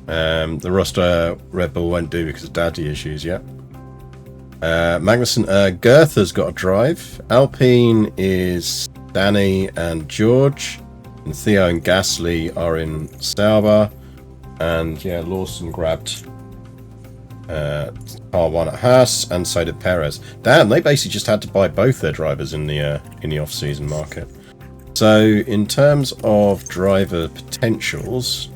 The roster Red Bull won't do because of daddy issues yet. Magnussen, Goethe's got a drive. Alpine is Danny and George. And Theo and Gasly are in Sauber. And yeah, Lawson grabbed R1 at Haas, and so did Perez. Damn, they basically just had to buy both their drivers in the off-season market. So in terms of driver potentials,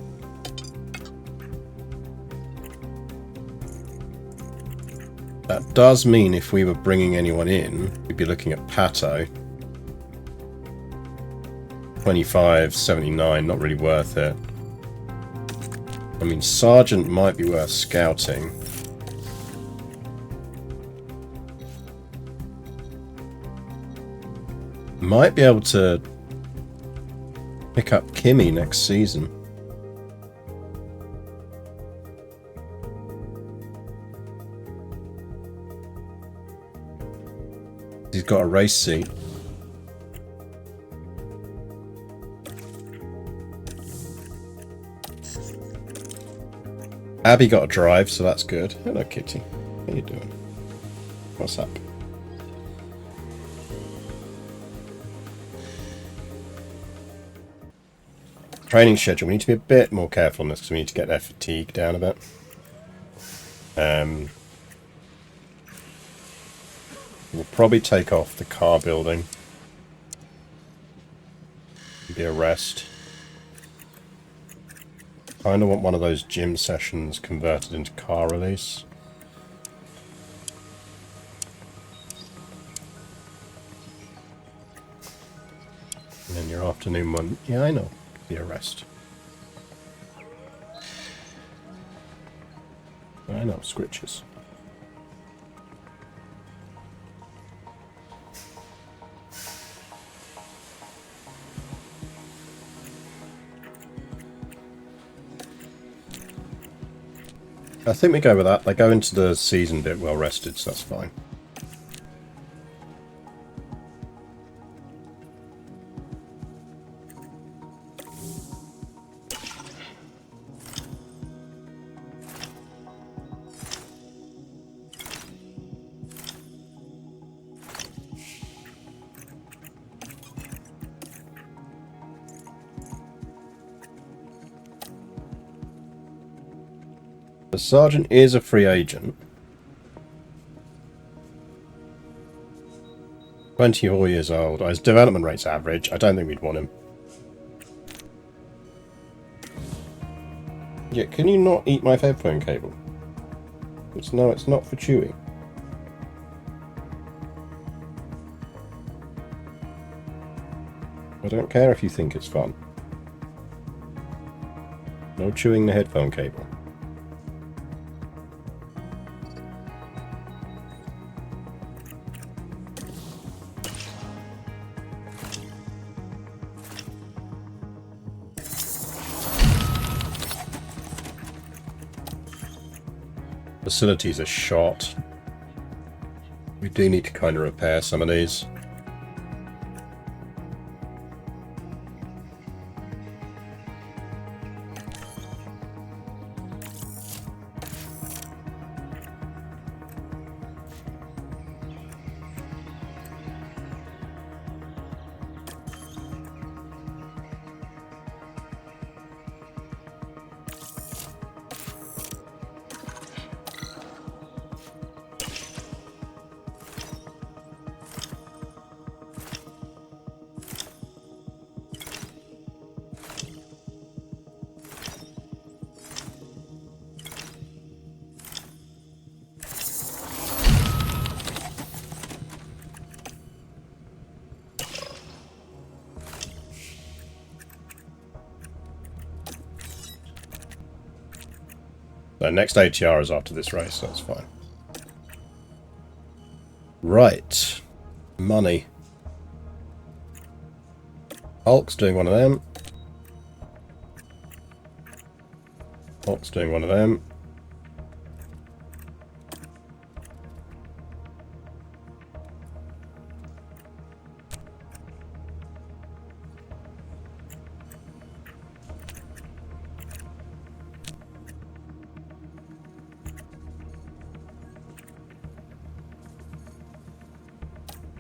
that does mean if we were bringing anyone in, we'd be looking at Pato. 25.79, not really worth it. I mean, Sargent might be worth scouting. Might be able to pick up Kimi next season. He's got a race seat. Abby got a drive, so that's good. Hello, Kitty. How you doing? What's up? Training schedule. We need to be a bit more careful on this because we need to get their fatigue down a bit. We'll probably take off the car building. Be a rest. Kind of want one of those gym sessions converted into car release. And then your afternoon one. Yeah, I know. Be a rest. I know, scritches. I think we go with that. They go into the season bit well rested, so that's fine. The Sergeant is a free agent. 24 years old. His development rate's average. I don't think we'd want him. Yeah, can you not eat my headphone cable? It's not for chewing. I don't care if you think it's fun. No chewing the headphone cable. Facilities are shot. We do need to kind of repair some of these. So next ATR is after this race, so that's fine. Right. Money. Hulk's doing one of them. Hawk's doing one of them.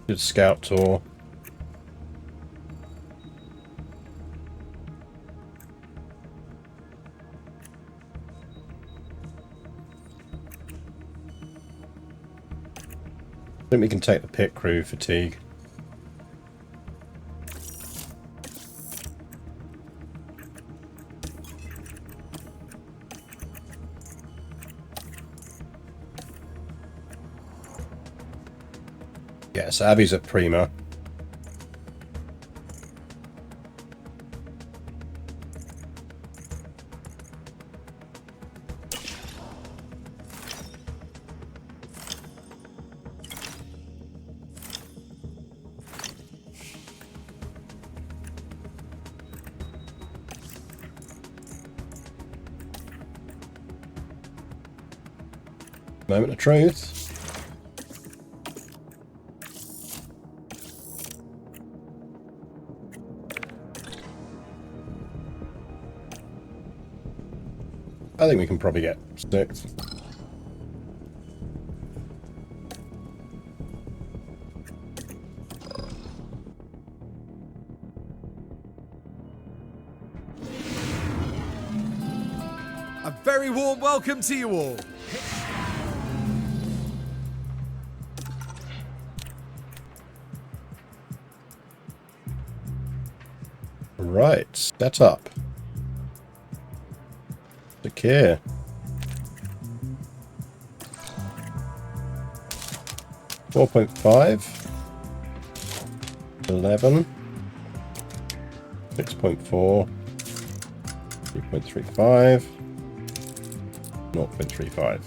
Good scout tour. I think we can take the pit crew fatigue. Yes, Abby's a prima. Moment of truth. I think we can probably get 6. A very warm welcome to you all. Right, set up. Secure. 4.5. 11. 6.4. 3.35. 0.35.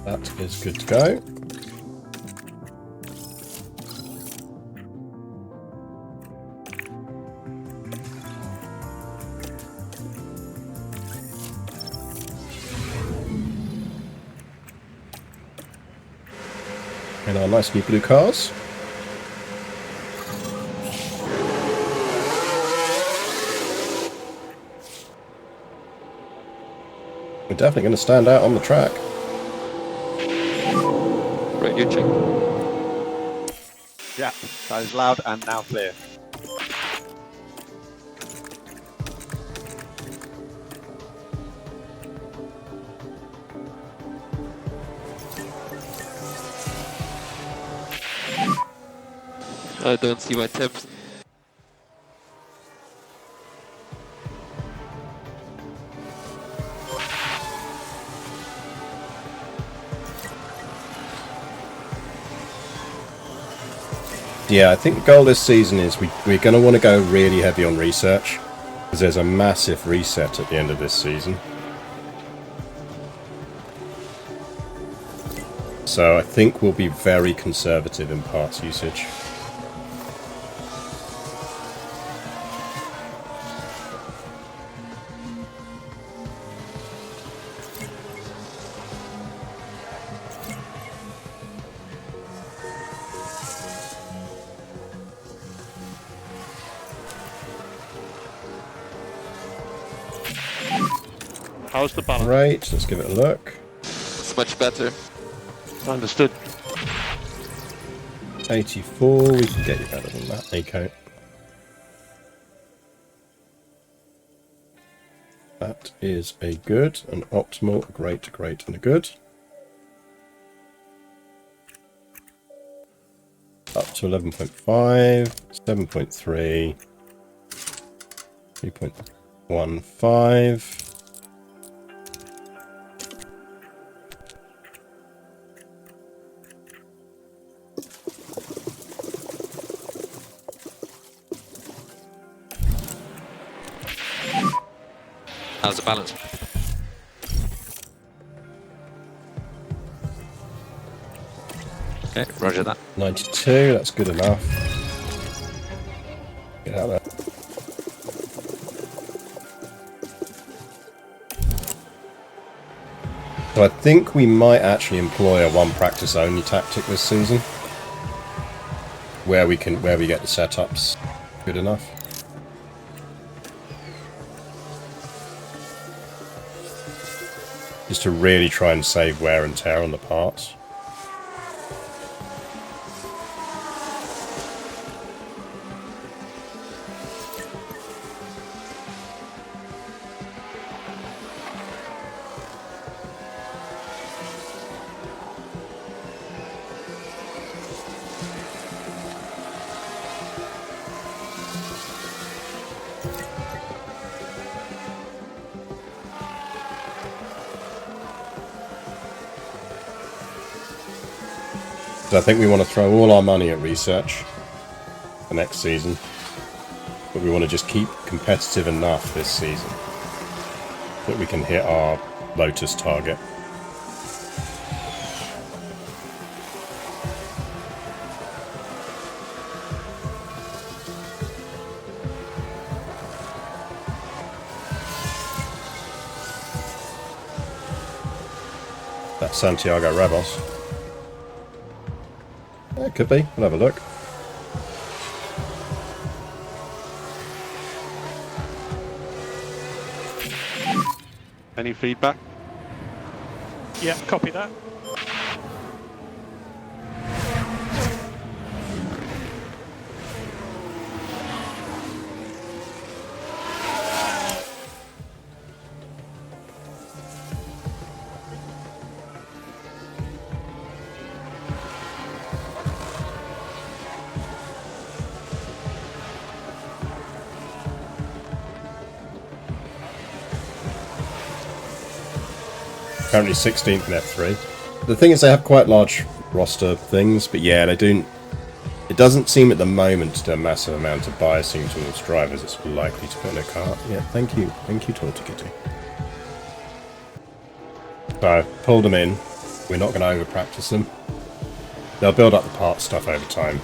That is good to go. And our nice new blue cars. We're definitely going to stand out on the track. Radio check. Yeah, that is loud and now clear. I don't see my tabs. Yeah, I think the goal this season is we're going to want to go really heavy on research, because there's a massive reset at the end of this season. So I think we'll be very conservative in parts usage. How's the balance? Right, let's give it a look. It's much better. Understood. 84, we can get you better than that, Nico. That is a good, an optimal, a great, a great, and a good. Up to 11.5, 7.3, 3.3, 1-5. How's the balance? Okay, roger that. 92, that's good enough. Get out of there. So I think we might actually employ a one practice only tactic this season, where we get the setups good enough. Just to really try and save wear and tear on the parts. So I think we want to throw all our money at research for next season, but we want to just keep competitive enough this season that we can hit our Lotus target. That's Santiago Rabos. It could be. We'll have a look. Any feedback? Yeah, copy that. Currently 16th in F3. The thing is, they have quite large roster things, but yeah, they don't. It doesn't seem at the moment to do a massive amount of biasing towards drivers. It's likely to put in a cart. Yeah, thank you, Torty Kitty. So I've pulled them in. We're not going to over practice them. They'll build up the part stuff over time.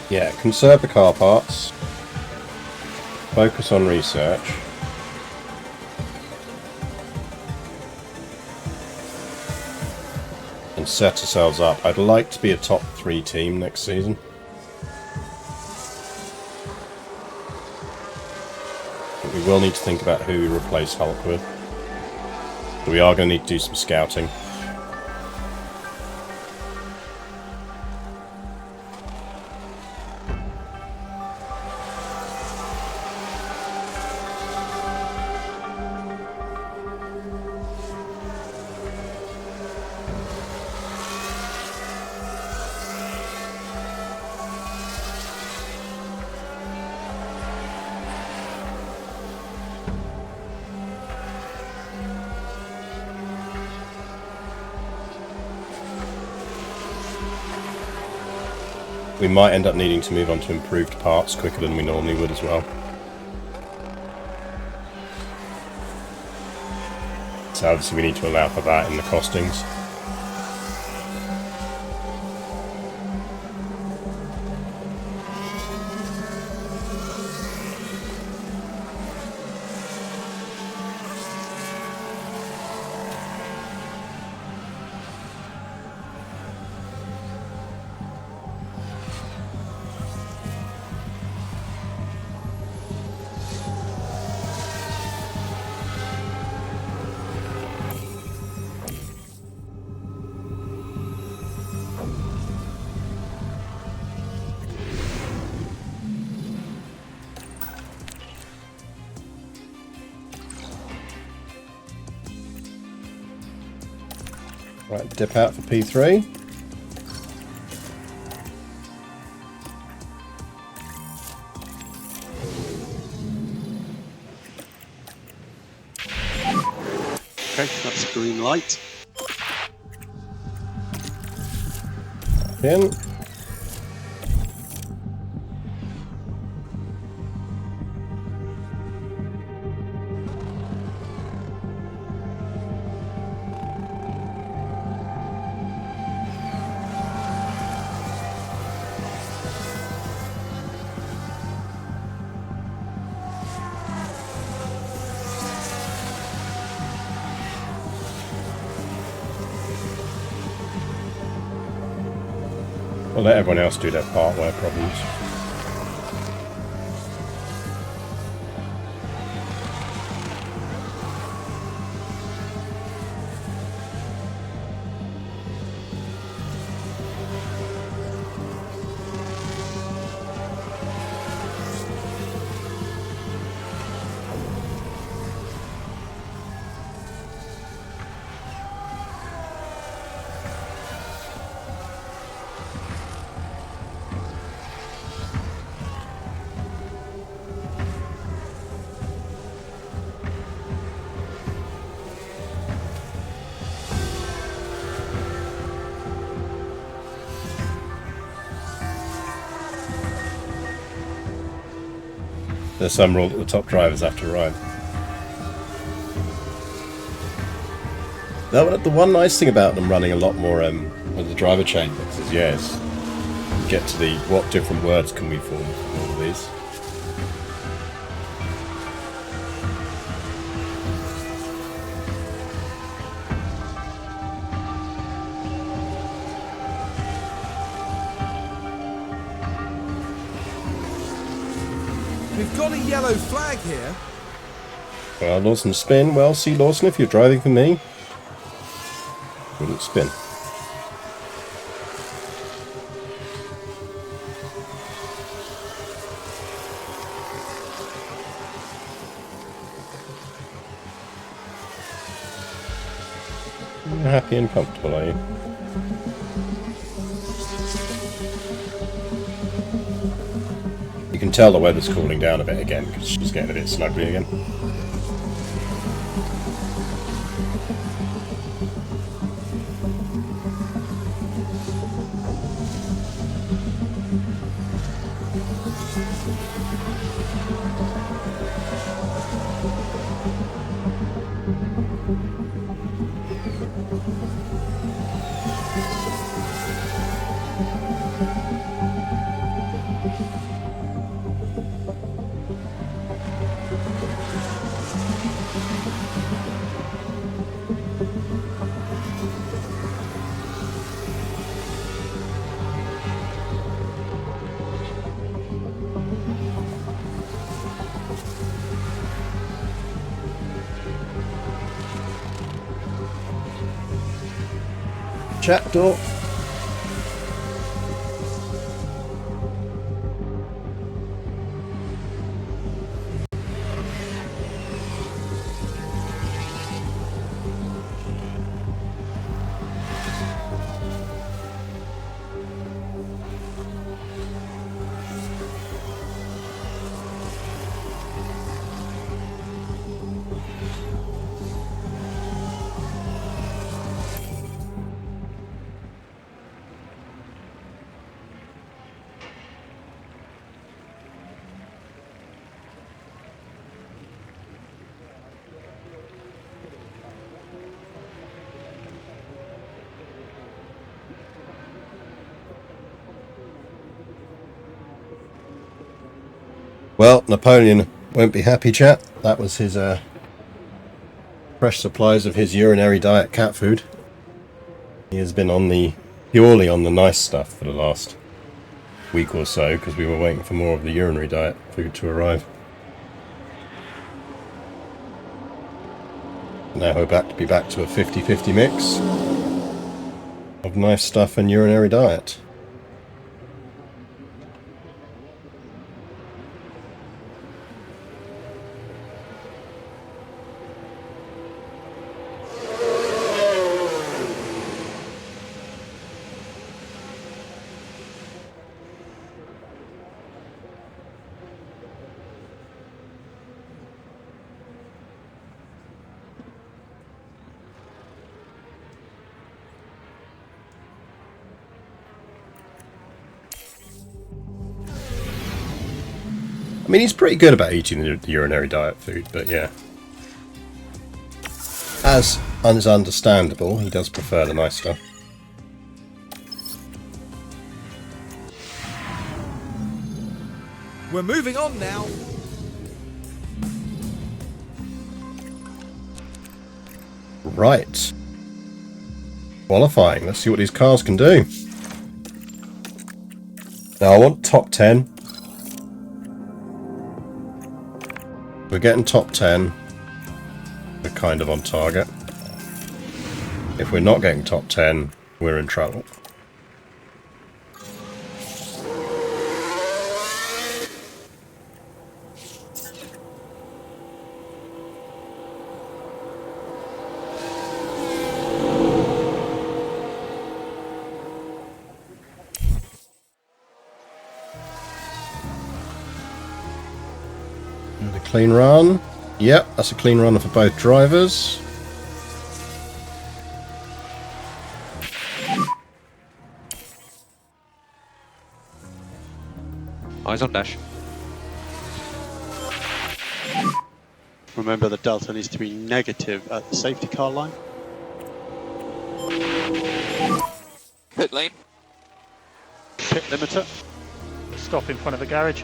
Yeah, conserve the car parts, focus on research, and set ourselves up. I'd like to be a top 3 team next season. But we will need to think about who we replace Hulk with. So we are going to need to do some scouting. We might end up needing to move on to improved parts quicker than we normally would as well. So obviously we need to allow for that in the costings. Right, dip out for P3. Okay, that's green light. In. We'll let everyone else do their part where problems. There's some rule that the top drivers have to ride. The one nice thing about them running a lot more with the driver chain box is, yes, get to the what different words can we form from all of these. We've got a yellow flag here. Well, Lawson spin. Well, see, Lawson, if you're driving for me, wouldn't spin. You're happy and comfortable, are you? You can tell the weather's cooling down a bit again because she's getting a bit snuggly again. Chat door. Well, Napoleon won't be happy, chat. That was his fresh supplies of his urinary diet cat food. He has been on the purely on the nice stuff for the last week or so because we were waiting for more of the urinary diet food to arrive. Now we're back to be back to a 50-50 mix of nice stuff and urinary diet. I mean, he's pretty good about eating the urinary diet food, but yeah. As is understandable, he does prefer the nice stuff. We're moving on now. Right. Qualifying. Let's see what these cars can do. Now, I want top 10. We're getting top 10. We're kind of on target. If we're not getting top 10, we're in trouble. And a clean run. Yep, that's a clean run for both drivers. Eyes on dash. Remember the delta needs to be negative at the safety car line. Pit lane. Pit limiter. Stop in front of the garage.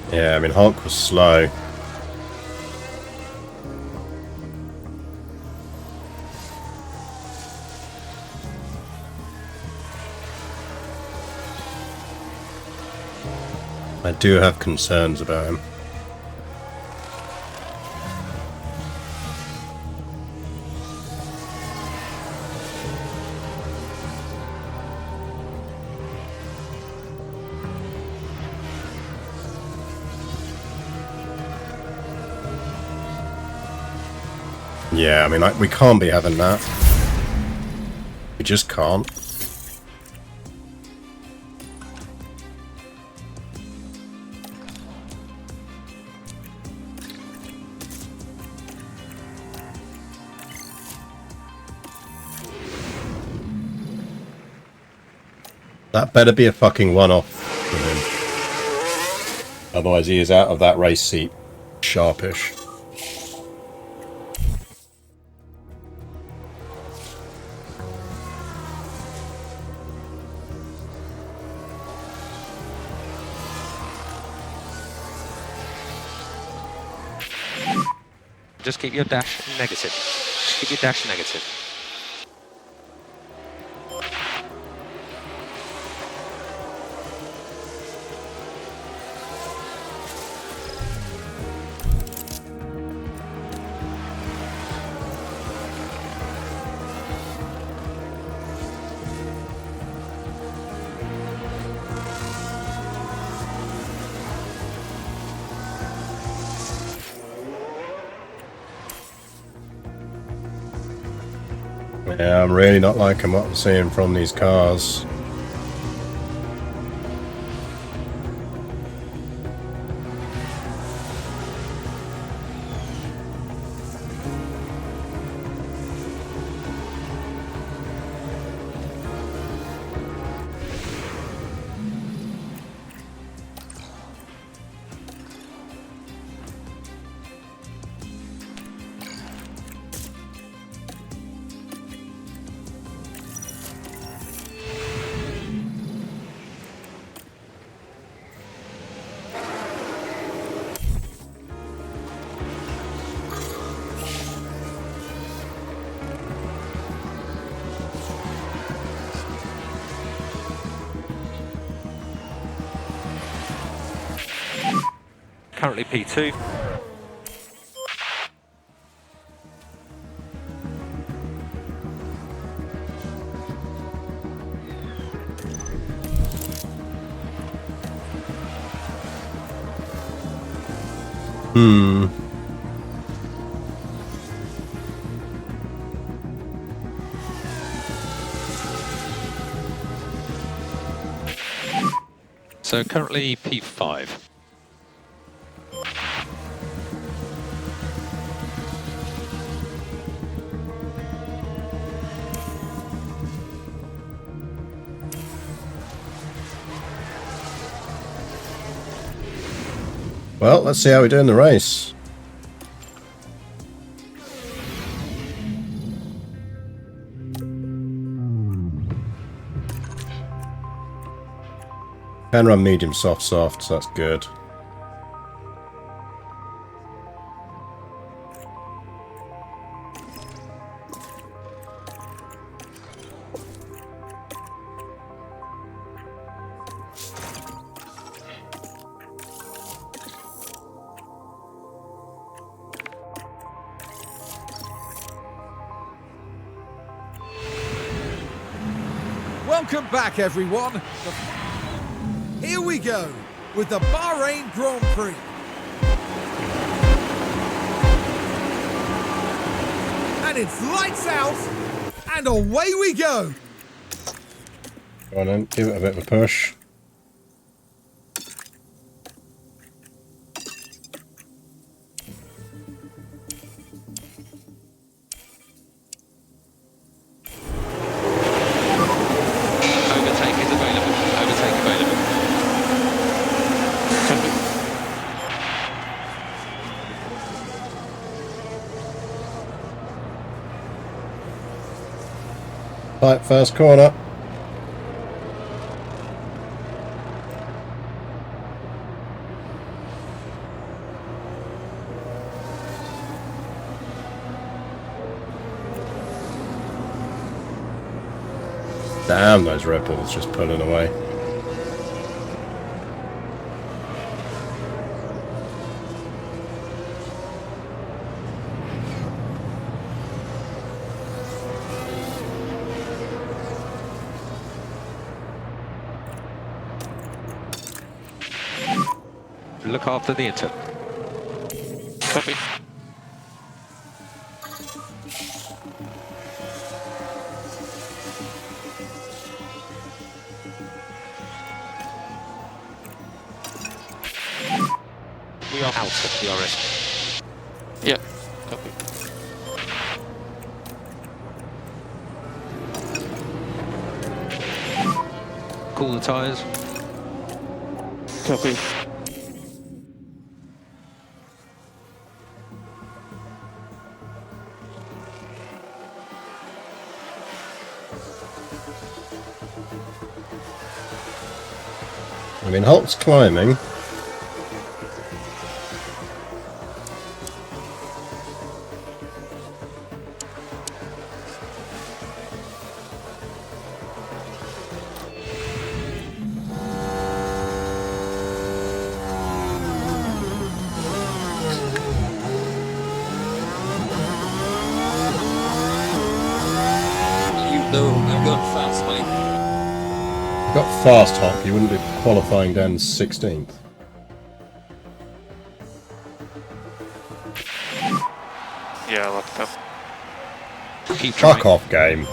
Yeah, I mean, Honk was slow. I do have concerns about him. Yeah, I mean, we can't be having that. We just can't. That better be a fucking one-off for him. Otherwise he is out of that race seat. Sharpish. Just keep your dash negative. Keep your dash negative. Yeah, I'm really not liking what I'm seeing from these cars. Currently P2. So currently P5. Well, let's see how we do in the race. Can run medium soft, so that's good. Welcome back, everyone. Here we go with the Bahrain Grand Prix. And it's lights out, and away we go. Go on then, give it a bit of a push. Overtake is available. Overtake available. Right, first corner. Damn, those Red Bulls just pulling away. Look after the intern. Copy. We are out of the RS. Yeah. Copy. Cool the tyres. Copy. I mean, Hulk's climbing. You know I'm going fast, mate. If you got fast Hulk, you wouldn't be qualifying down 16th. Yeah, locked up. Keep trying. Fuck off, game.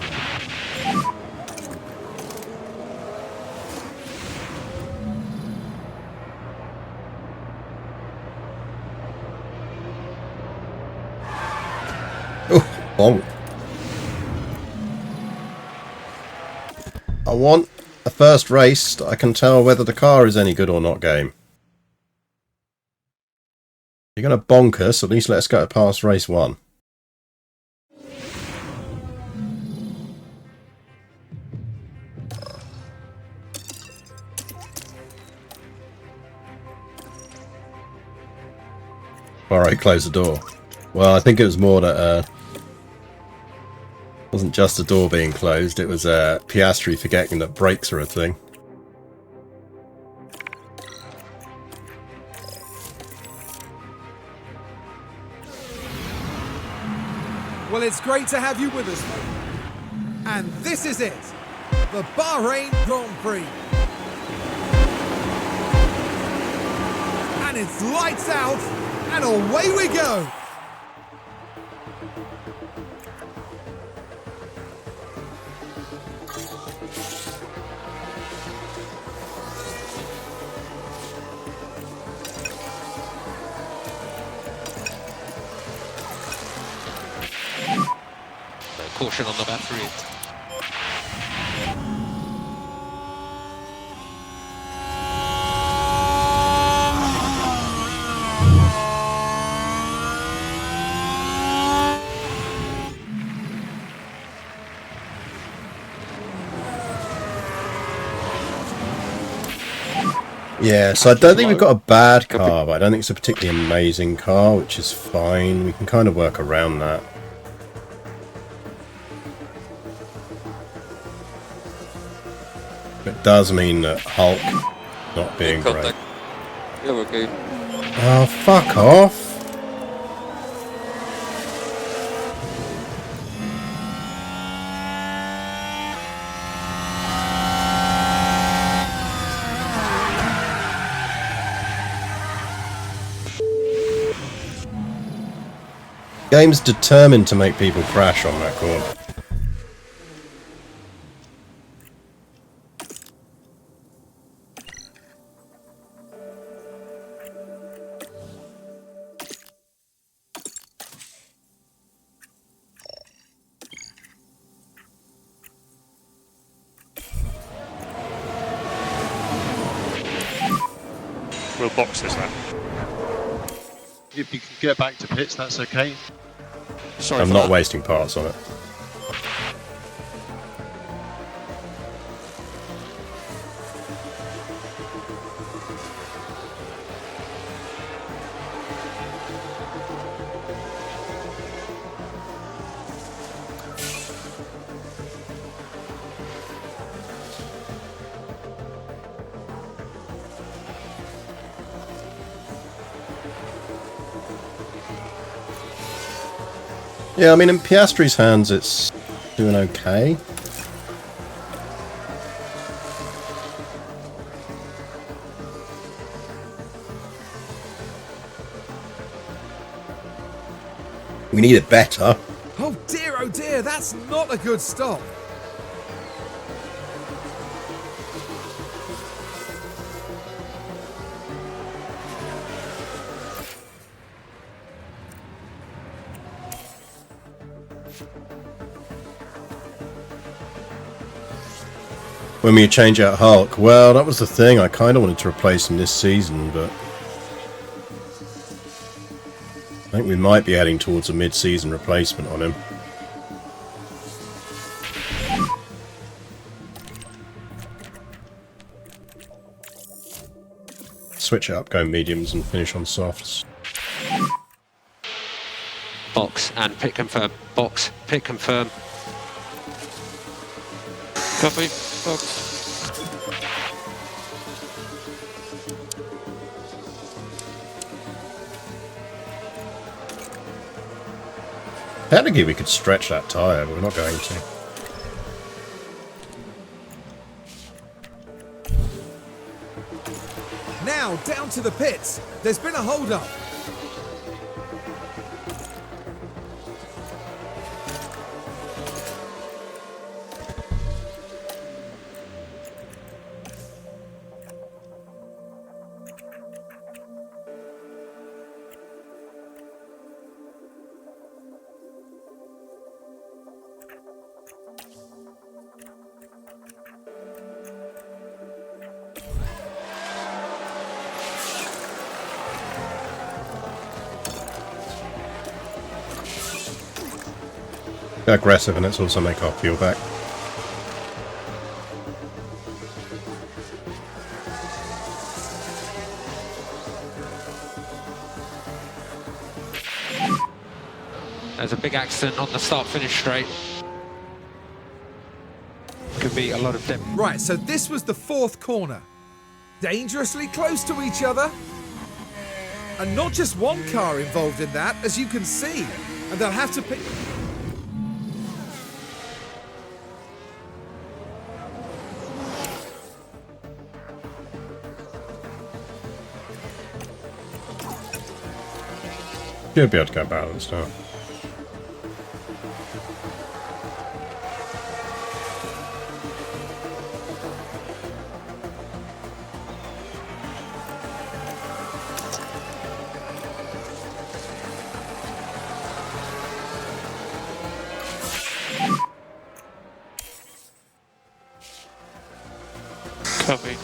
Oh, bonk. I want a first race that I can tell whether the car is any good or not game. If you're going to bonk us, at least let us go past race 1. Alright, close the door. Well, I think it was more that it wasn't just the door being closed, it was Piastri forgetting that brakes are a thing. it's great to have you with us. And this is it, the Bahrain Grand Prix. And it's lights out, and away we go. Caution on the battery. Yeah, so I don't think we've got a bad car, but I don't think it's a particularly amazing car, which is fine. We can kind of work around that. It does mean that Hulk not being great. Contact. Yeah, we're okay. Oh, fuck off! Game's determined to make people crash on that corner. We'll box this now. If you can get back to pits, that's okay. Sorry I'm for not that. wasting parts on it. Yeah, I mean, in Piastri's hands, it's doing okay. We need it better. Oh dear, that's not a good stop. When we change out Hulk, well, that was the thing. I kind of wanted to replace him this season, but I think we might be heading towards a mid-season replacement on him. Switch it up, go mediums and finish on softs. Box and pit confirm. Box, pit confirm. Copy. Box. Technically we could stretch that tyre, but we're not going to. Now down to the pits. There's been a hold-up. Aggressive, and let's also make our fuel back. There's a big accident on the start-finish straight. Could be a lot of damage. Right, so this was the fourth corner. Dangerously close to each other. And not just one car involved in that, as you can see. And they'll have to pick... Should be able to go balanced now. Copy.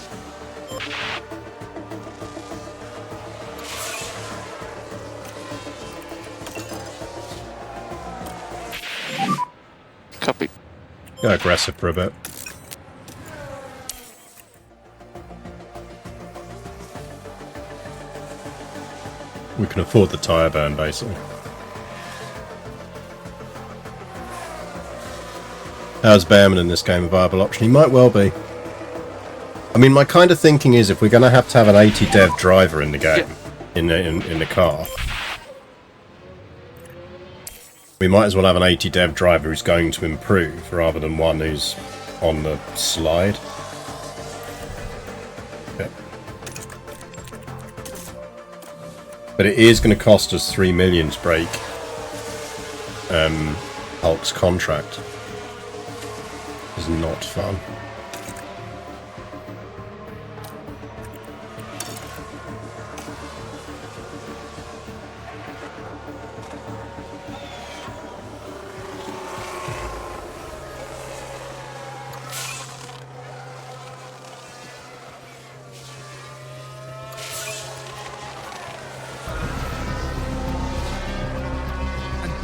Copy. Go aggressive for a bit. We can afford the tyre burn, basically. How's Behrman in this game a viable option? He might well be. I mean, my kind of thinking is if we're going to have an 80 dev driver in the game, in the car, we might as well have an 80 dev driver who's going to improve rather than one who's on the slide. Okay. But it is going to cost us 3 million to break Hulk's contract. It's not fun.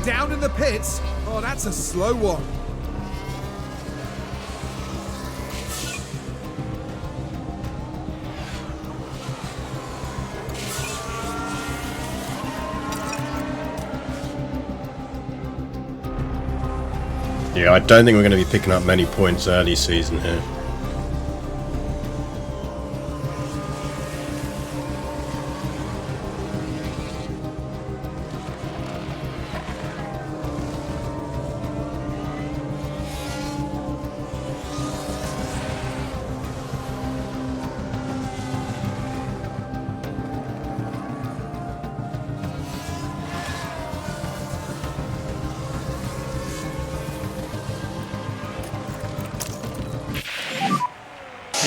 Down in the pits? Oh, that's a slow one. Yeah, I don't think we're going to be picking up many points early season here.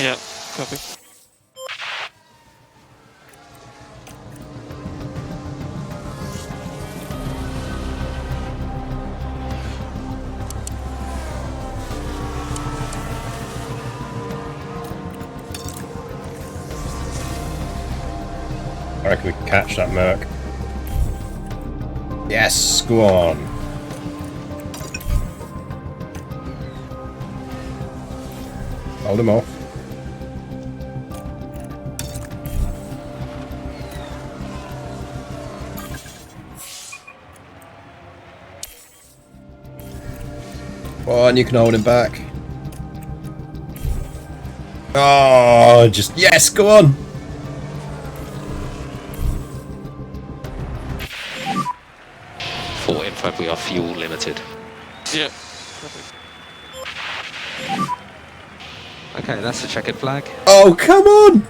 Yeah, copy. I reckon we can catch that Merc. Yes, go on. Hold him off. Oh, and you can hold him back. Oh, just yes, go on. For info, we are fuel limited. Yeah. Okay, that's the checkered flag. Oh, come on.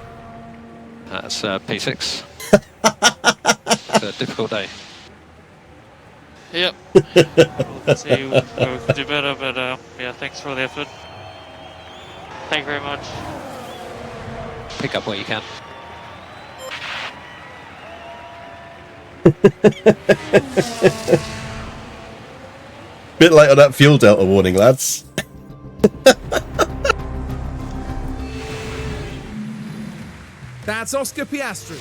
That's P6. It's a difficult day. Yep. We'll see where we can do better, but yeah, thanks for the effort. Thank you very much. Pick up what you can. Bit late on that fuel delta warning, lads. That's Oscar Piastri.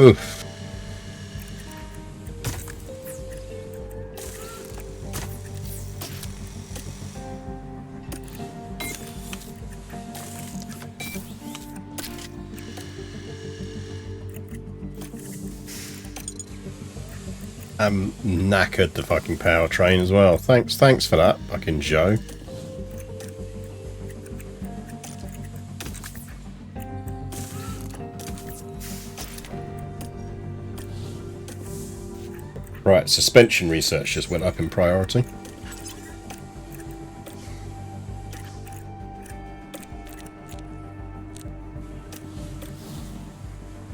Oof. I'm knackered the fucking powertrain as well. Thanks for that, fucking Joe. Right, suspension research just went up in priority.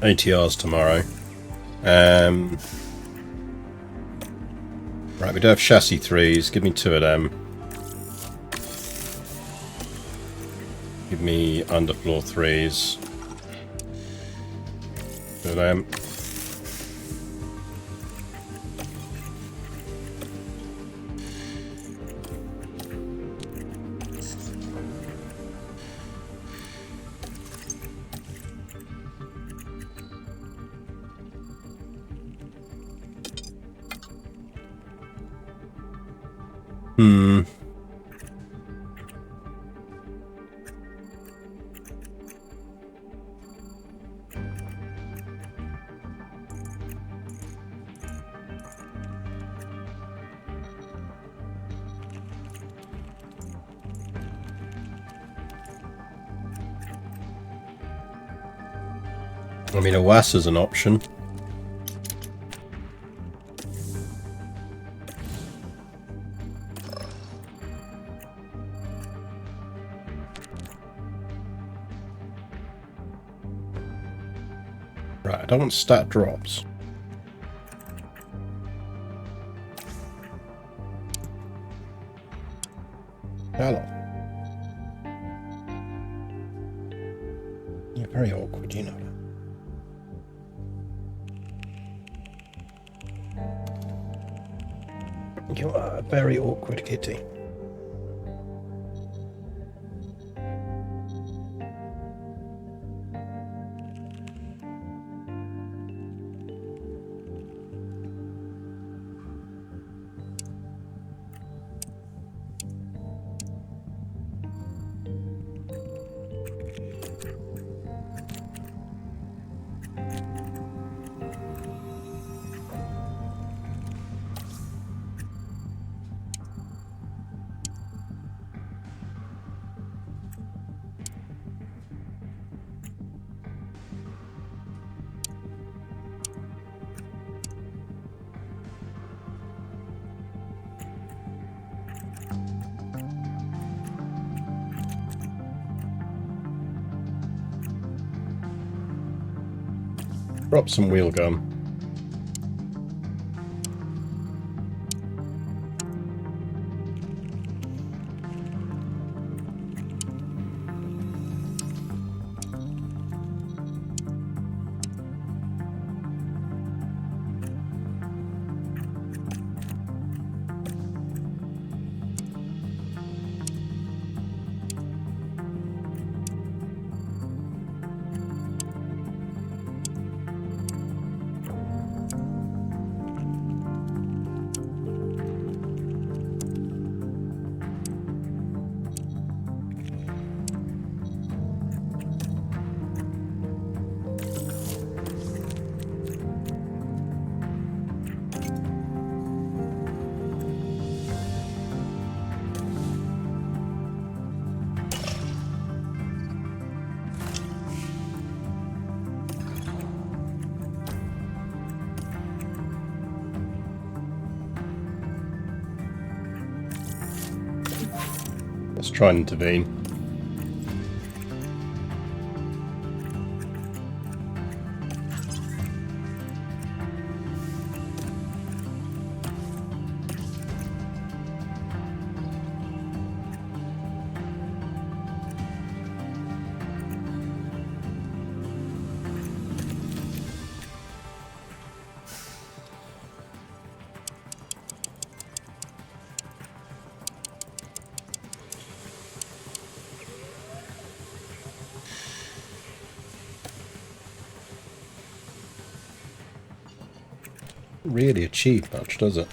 ATRs tomorrow. Right, we do have chassis 3s. Give me 2 of them. Give me underfloor 3s. 2 of them. I mean, a WAS is an option. Right, I don't want stat drops. Hello. You're very awkward, you know that. You are a very awkward kitty. Drop some wheel gum. Let's try and intervene. Really achieve much, does it?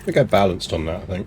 We go balanced on that, I think.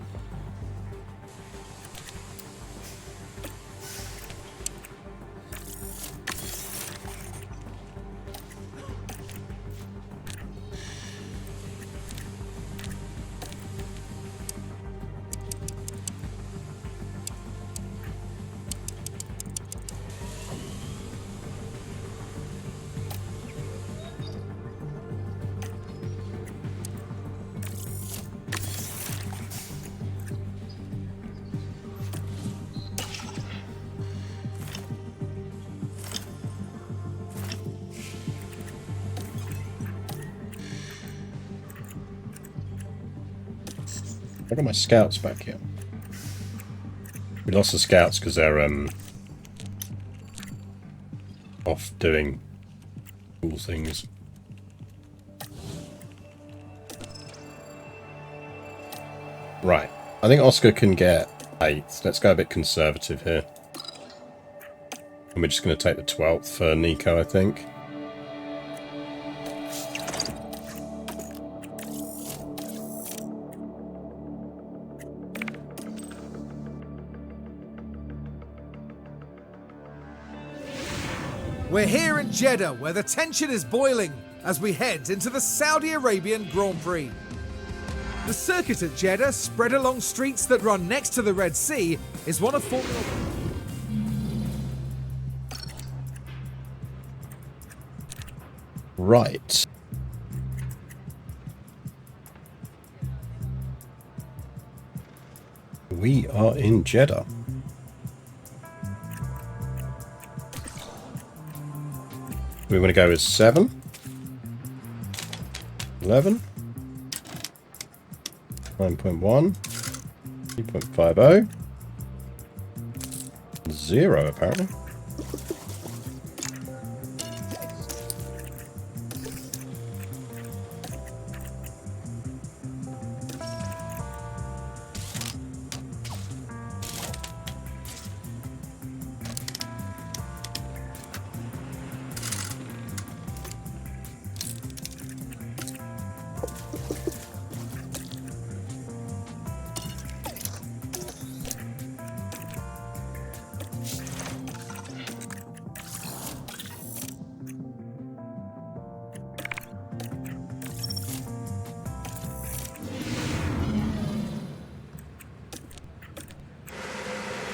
I got my scouts back here. We lost the scouts because they're off doing cool things. Right. I think Oscar can get 8th. Let's go a bit conservative here. And we're just going to take the 12th for Nico, I think. We're here in Jeddah, where the tension is boiling as we head into the Saudi Arabian Grand Prix. The circuit at Jeddah, spread along streets that run next to the Red Sea, is one of Formula 1. Right. We are in Jeddah. We want to go with 7, 11, 9.1, 3.50, 0 apparently.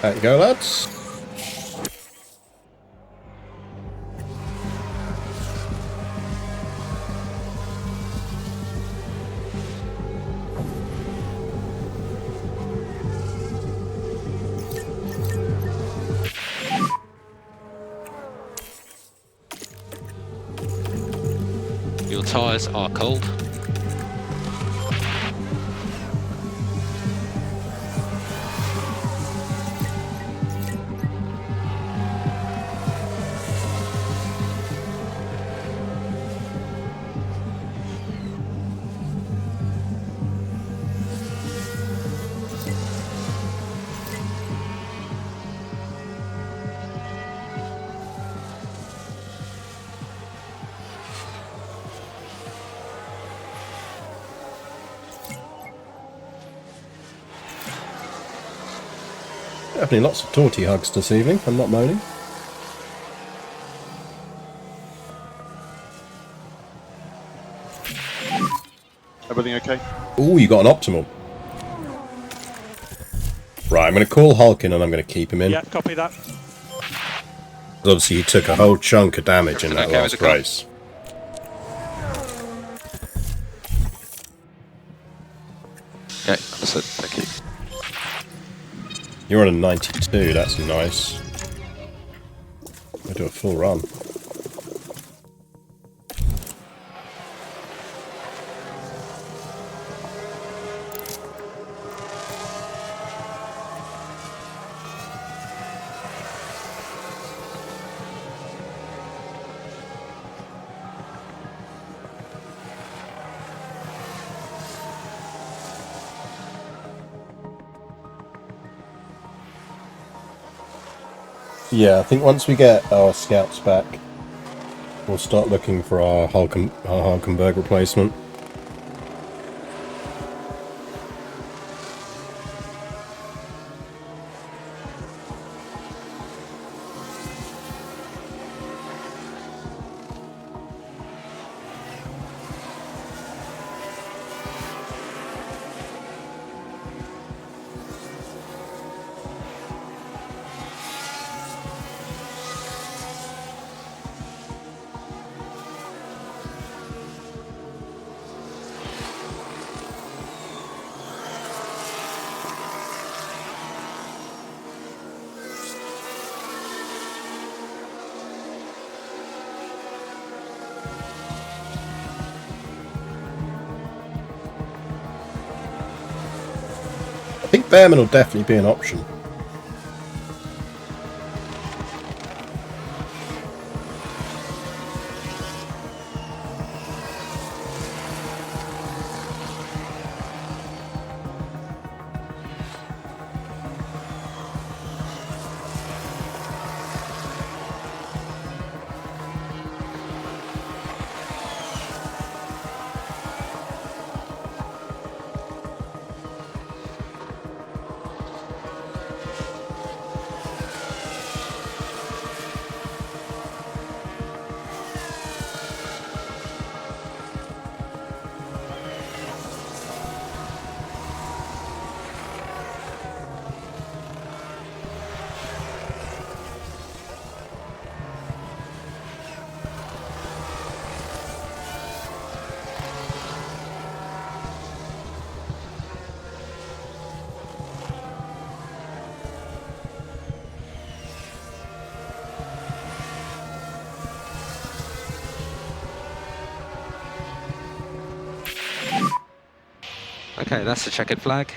There you go, lads. Your tyres are cold. Definitely lots of torty hugs this evening, I'm not moaning. Everything okay? Ooh, you got an optimal. Right, I'm going to call Hulk in and I'm going to keep him in. Yeah, copy that. Obviously he took a whole chunk of damage in that Okay with last the car? race. Yeah, understood. Thank you. You're on a 92, that's nice. I'll do a full run. Yeah, I think once we get our scouts back, we'll start looking for our Hulkenberg replacement. think Behrman will definitely be an option. Okay, that's the checkered flag.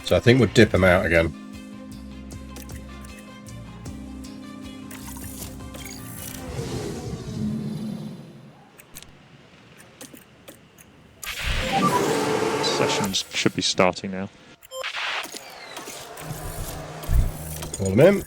So I think we'll dip him out again. Sessions should be starting now. Call him in.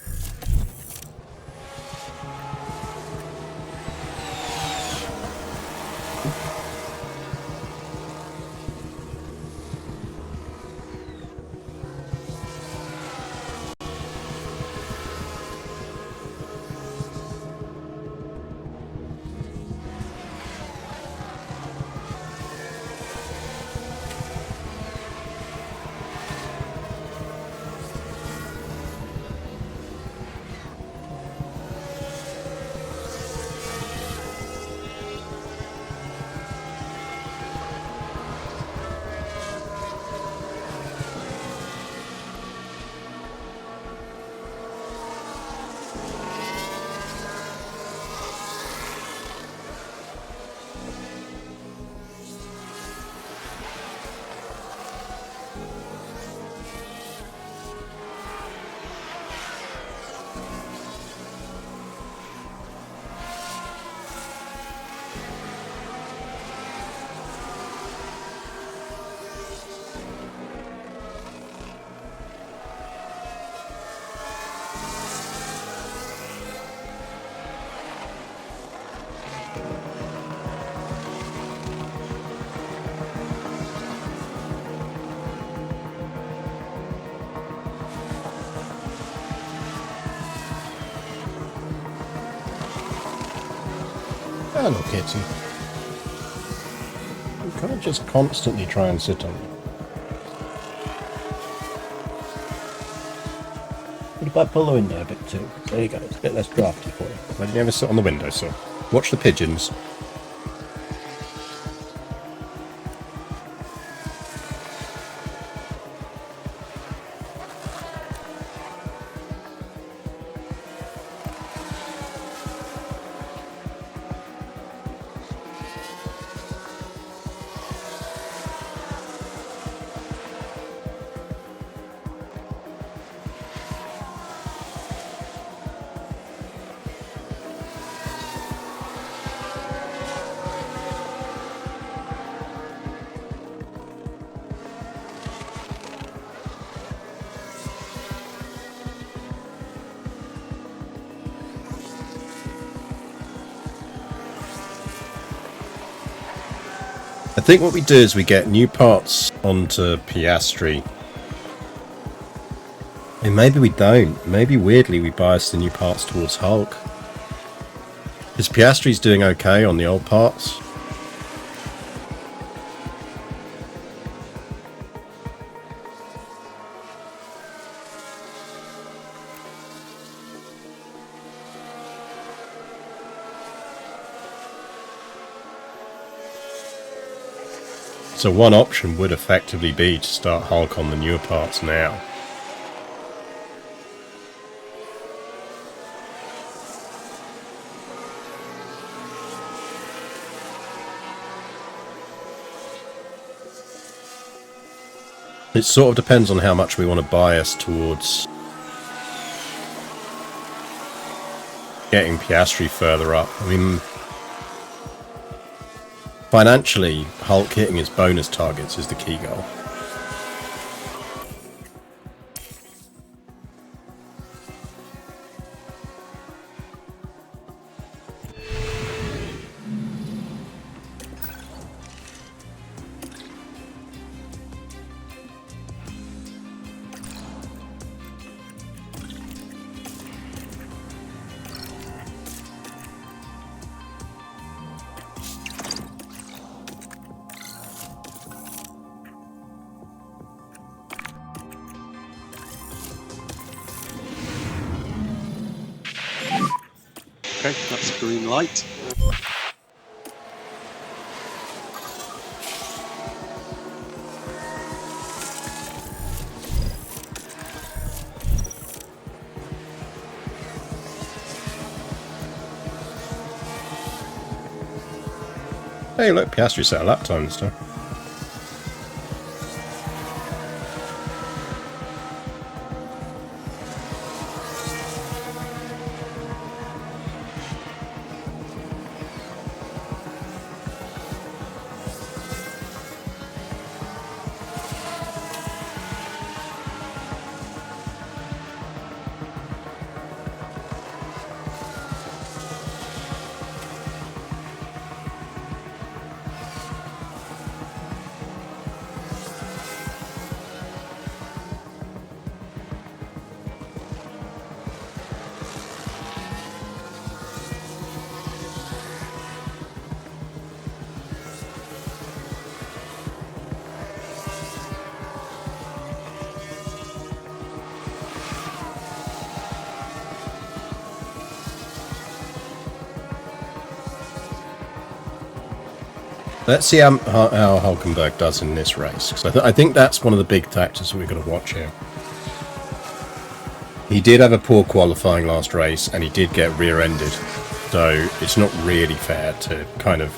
Hello, kitty. You can't just constantly try and sit on it. What if I pull the window a bit too? There you go, it's a bit less drafty for you. Why didn't you ever sit on the windowsill? Watch the pigeons. I think what we do is we get new parts onto Piastri. And maybe we don't. Maybe weirdly we bias the new parts towards Hulk. Because Piastri's doing okay on the old parts. So one option would effectively be to start Hulk on the newer parts now. It sort of depends on how much we want to bias towards getting Piastri further up. I mean, financially, Hulk hitting his bonus targets is the key goal. Okay, that's green light. Hey, look, Piastri set a lap time this time. Let's see how Hulkenberg does in this race, because I think that's one of the big factors that we've got to watch here. He did have a poor qualifying last race, and he did get rear-ended, so it's not really fair to kind of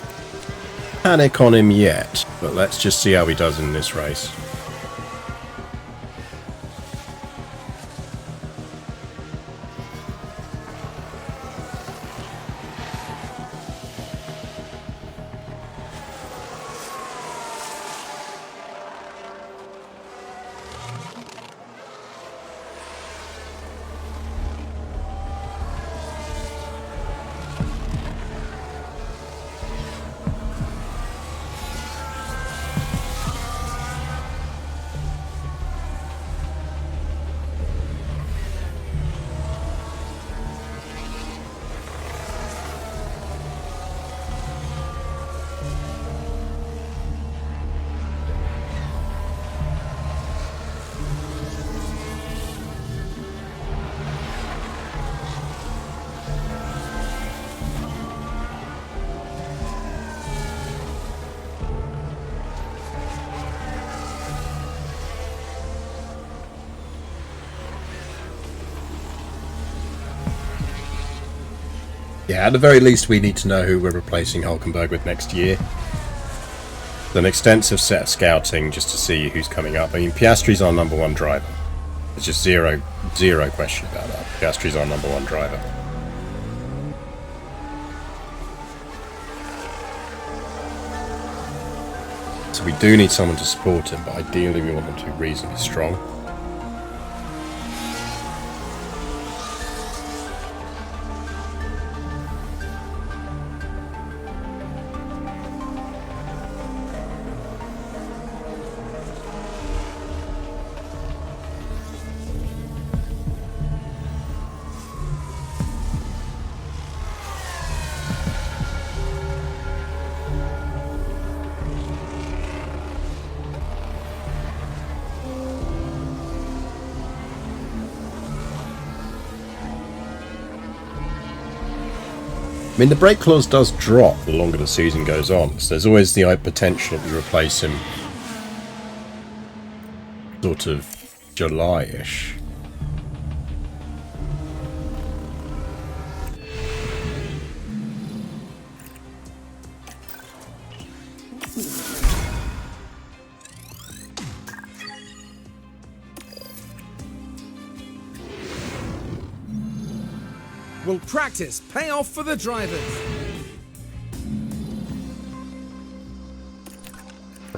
panic on him yet, but let's just see how he does in this race. Yeah, at the very least we need to know who we're replacing Hulkenberg with next year. An extensive set of scouting just to see who's coming up. I mean, Piastri's our number one driver. There's just zero question about that. Piastri's our number one driver. So we do need someone to support him, but ideally we want them to be reasonably strong. I mean, the brake clause does drop the longer the season goes on, so there's always the potential that you replace him sort of July-ish. Will practice pay off for the drivers?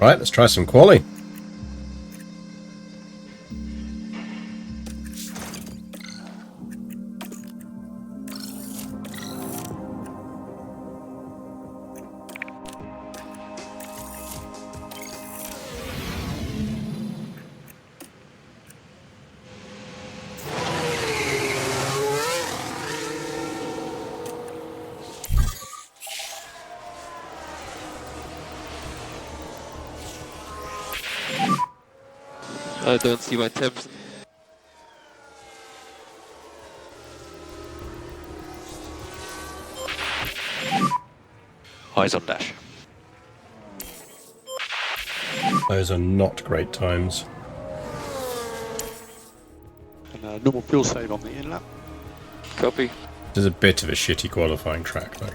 Right, let's try some quali. I don't see my temps. Eyes on dash. Those are not great times. And normal fuel save on the in-lap. Copy. This is a bit of a shitty qualifying track, though.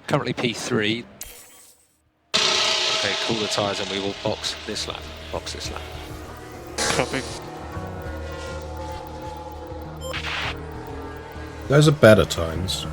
Currently P3. Okay, cool the tyres and we will box this lap. Box this lap. Copy. Those are better times.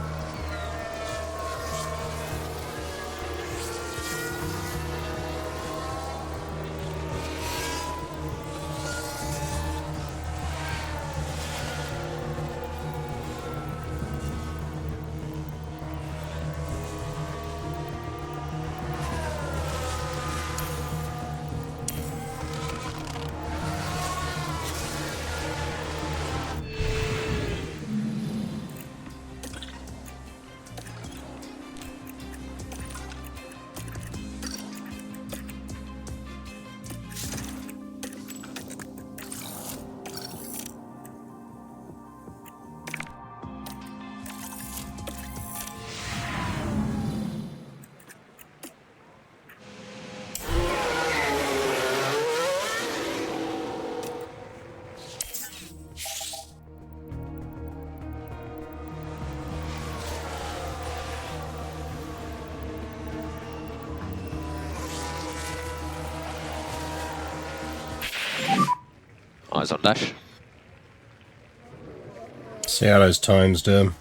Eyes on dash. See how those times do.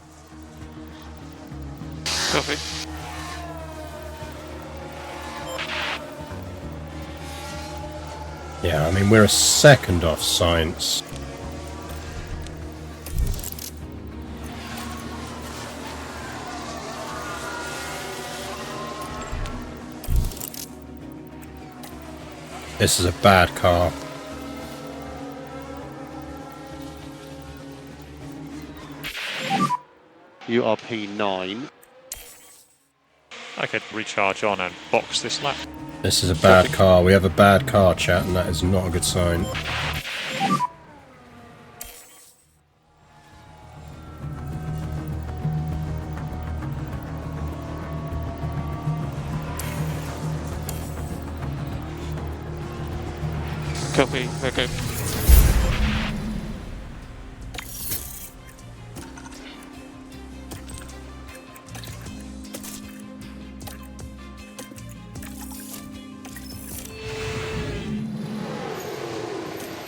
Copy. Yeah, I mean, we're a second off science. This is a bad car. You are P9. I could recharge on and box this lap. This is a bad car. We have a bad car, chat, and that is not a good sign. Copy. Okay.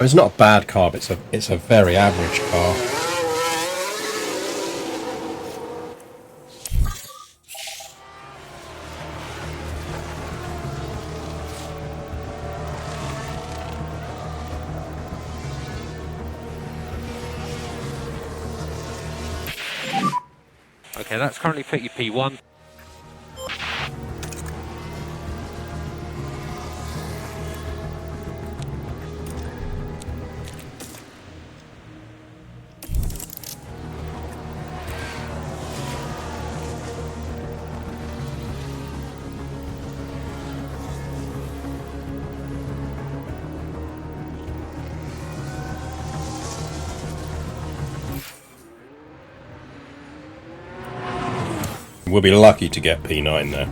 It's not a bad car, but it's a very average car. Okay, that's currently put you P1. We'll be lucky to get P9 there.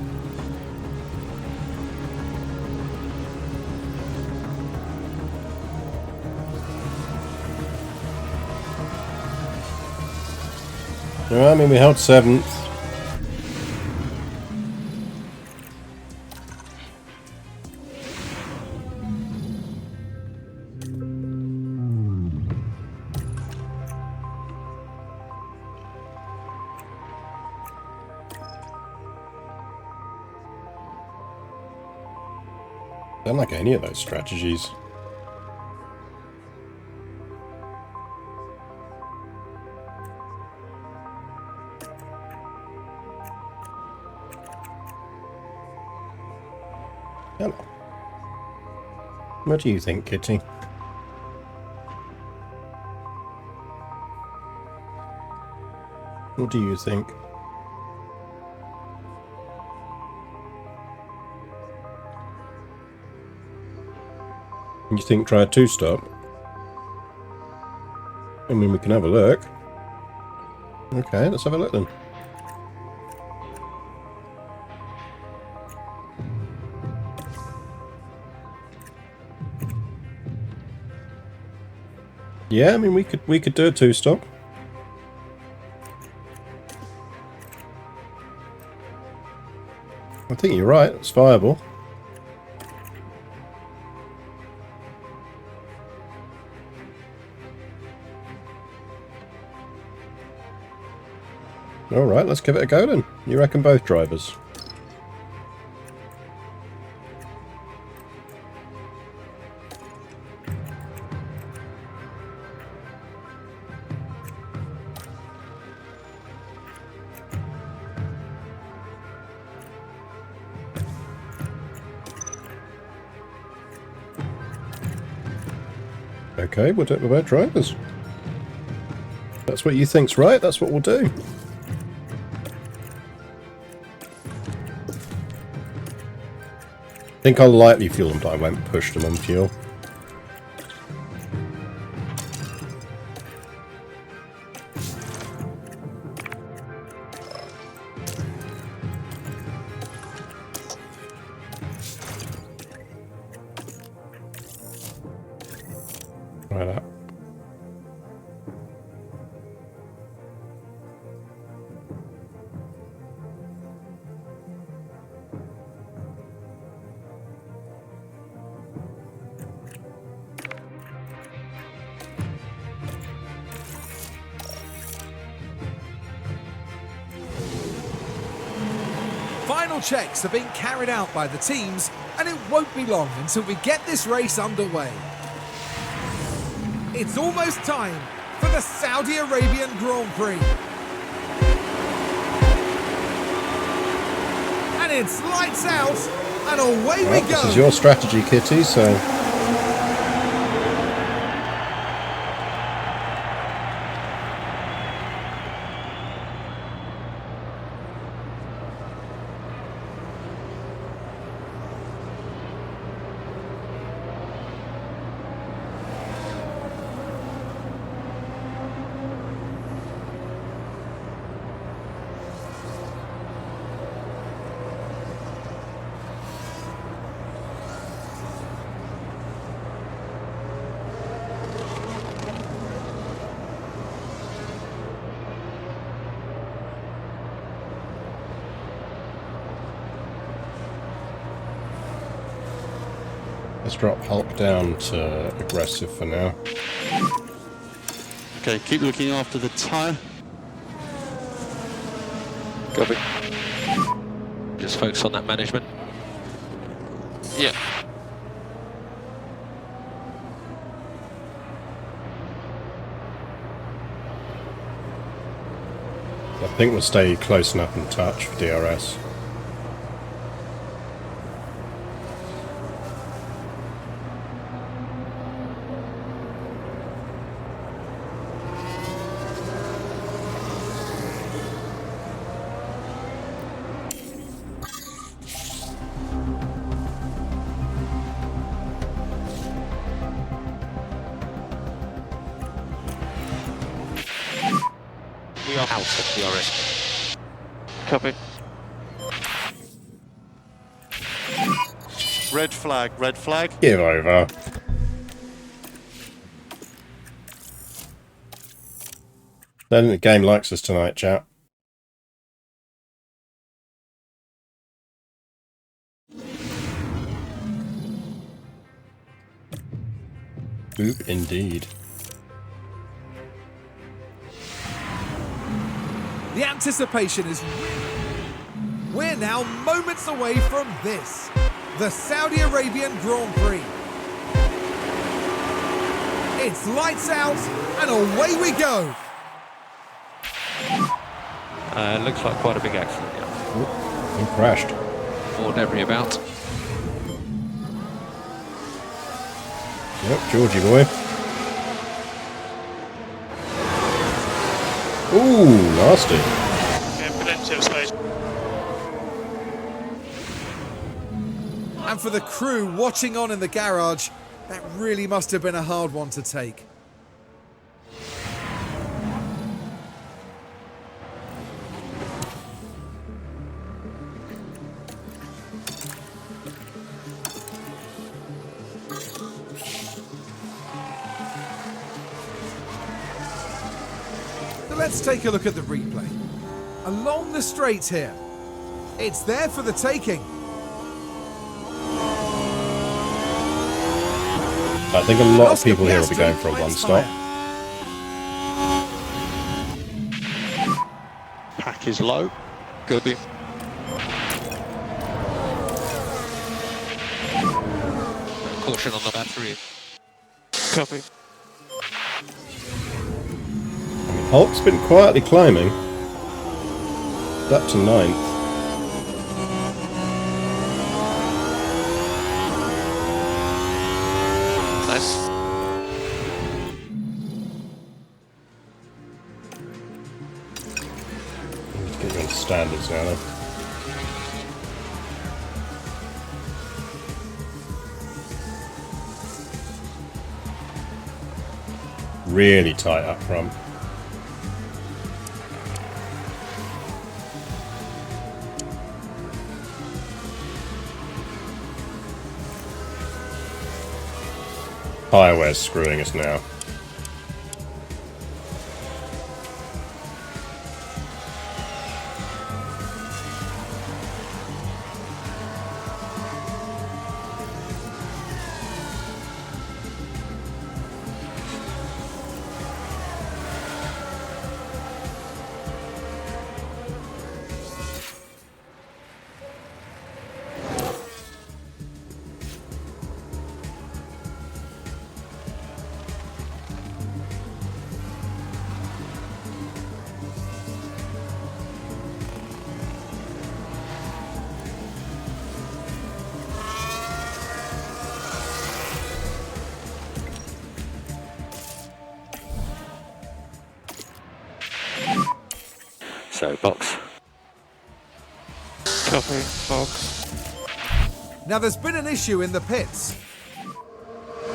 I mean, we held 7th. Don't like any of those strategies. Hello. What do you think, Kitty? What do you think? You think try a 2-stop? I mean, we can have a look. Okay, let's have a look then. Yeah, I mean, we could do a 2-stop. I think you're right. It's viable. Alright, let's give it a go then. You reckon both drivers? Okay, we'll do it with both drivers. That's what you think's right, that's what we'll do. I think I'll lightly fuel them, but I won't push them on fuel. Try that. Final checks are being carried out by the teams, and it won't be long until we get this race underway. It's almost time for the Saudi Arabian Grand Prix. And it's lights out, and away we go. This is your strategy, Kitty, so... Let's drop Hulk down to aggressive for now. Okay, keep looking after the tyre. Copy. Just focus on that management. Yeah. I think we'll stay close enough in touch for DRS. We are out of DRS. Copy. Red flag, red flag. Give over. Don't think the game likes us tonight, chat. Oop, indeed. The anticipation is real. We're now moments away from this, the Saudi Arabian Grand Prix. It's lights out and away we go. Looks like quite a big accident. Yeah. He crashed. More debris about. Yep, Georgie boy. Ooh, nasty. Plenty of space. And for the crew watching on in the garage, that really must have been a hard one to take. So let's take a look at the replay. Along the straight here, it's there for the taking. I think a lot of people here will be going for a one-stop. Pack is low. Could be. Caution on the battery. Copy. Hulk's been quietly climbing. Up to 9th. Nice. Get you on standards now though. Really tight up front. Highware's screwing us now. So, box. Copy. Box. Now there's been an issue in the pits.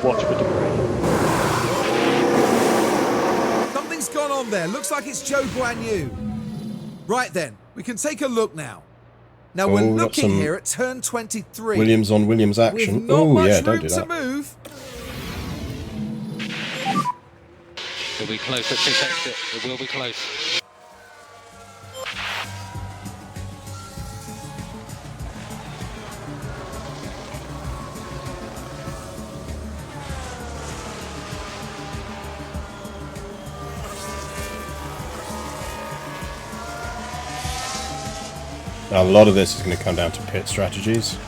Watch for debris. Something's gone on there. Looks like it's Joe Guan Yu. Right then, we can take a look now. Now we're Oh, got looking some here at turn 23. Williams on Williams with action. not Oh much yeah, don't room do to that. move. It'll be close at this exit. It will be close. Now, a lot of this is going to come down to pit strategies.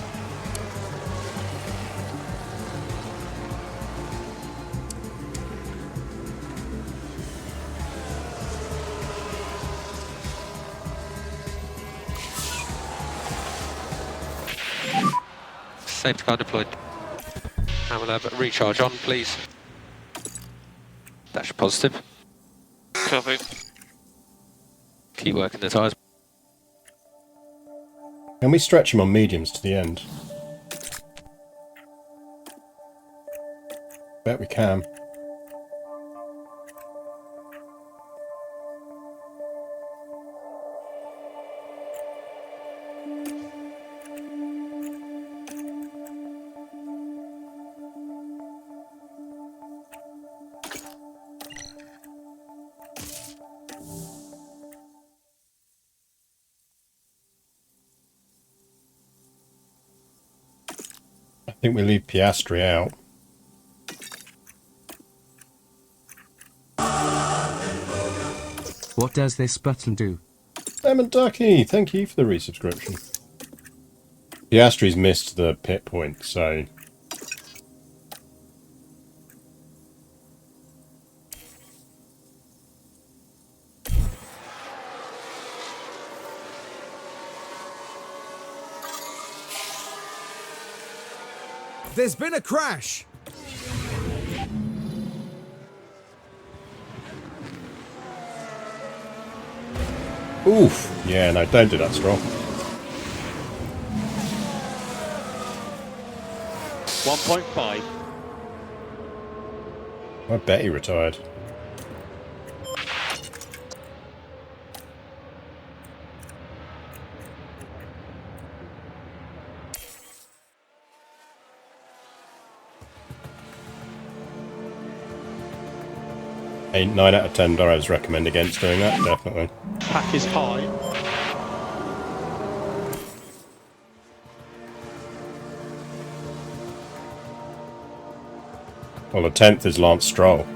Safety car deployed. And we'll have a recharge on, please. Dash positive. Copy. Keep working the tyres. Can we stretch him on mediums to the end? Bet we can. think we leave Piastri out. What does this button do? Lemon Ducky, thank you for the resubscription. Piastri's missed the pit point, so... There's been a crash. Oof. Yeah, no, don't do that, Stroll. 1.5. I bet he retired. A 9 out of 10 drivers recommend against doing that, definitely. Pack is high. Well, the 10th is Lance Stroll.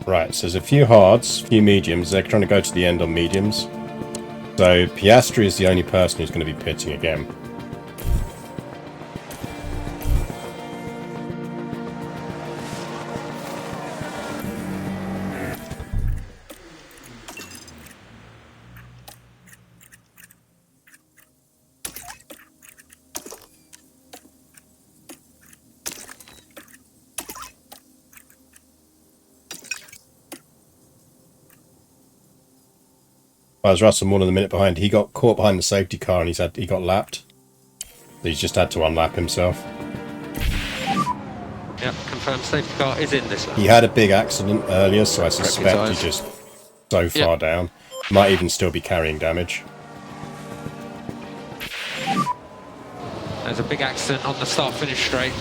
Right, so there's a few hards, a few mediums. They're trying to go to the end on mediums. So Piastri is the only person who's going to be pitting again. Whereas Russell more than a minute behind. He got caught behind the safety car and he got lapped. He's just had to unlap himself. Yeah, confirmed safety car is in this lap. He had a big accident earlier, so I suspect he's just so far down. Might even still be carrying damage. There's a big accident on the start-finish straight.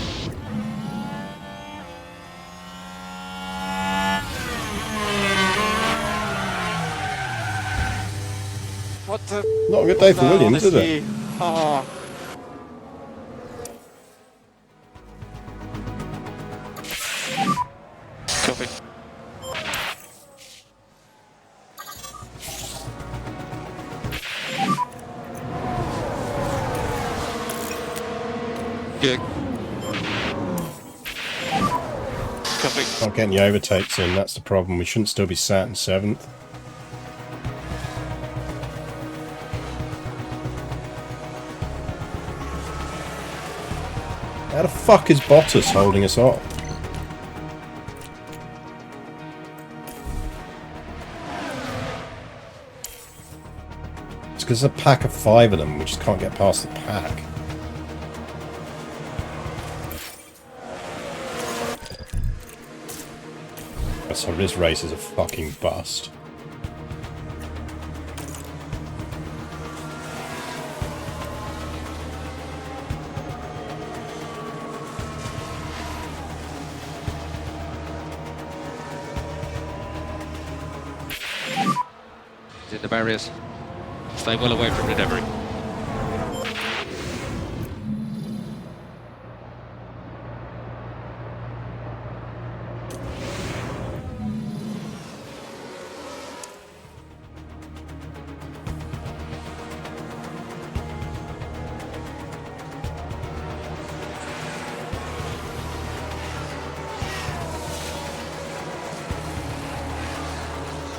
What the? Not a good day for Williams, is it? Oh. Copy. Good. Copy. Not getting the overtakes in, that's the problem. We shouldn't still be sat in 7th. How the fuck is Bottas holding us off? It's because there's a pack of 5 of them, we just can't get past the pack. So this race is a fucking bust. In the barriers. Stay well away from the debris.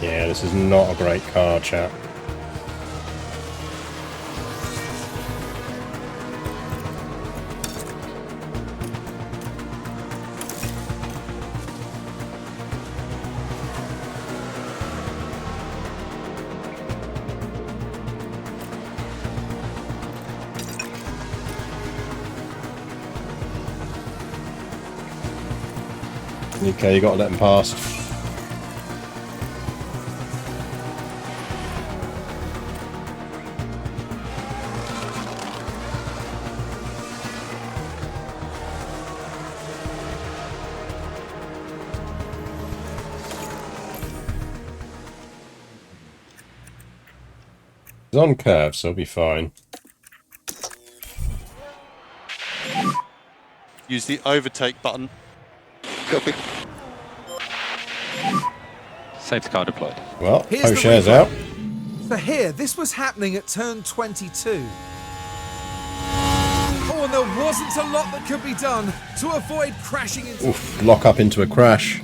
Yeah, this is not a great car, chap. Okay, you got to let him past. He's on curve, so he'll be fine. Use the overtake button. Copy. Safety car deployed. Well, Here's the Posher's replay. out. So here, this was happening at turn 22. Oh, and there wasn't a lot that could be done to avoid crashing into... Oof, lock up into a crash.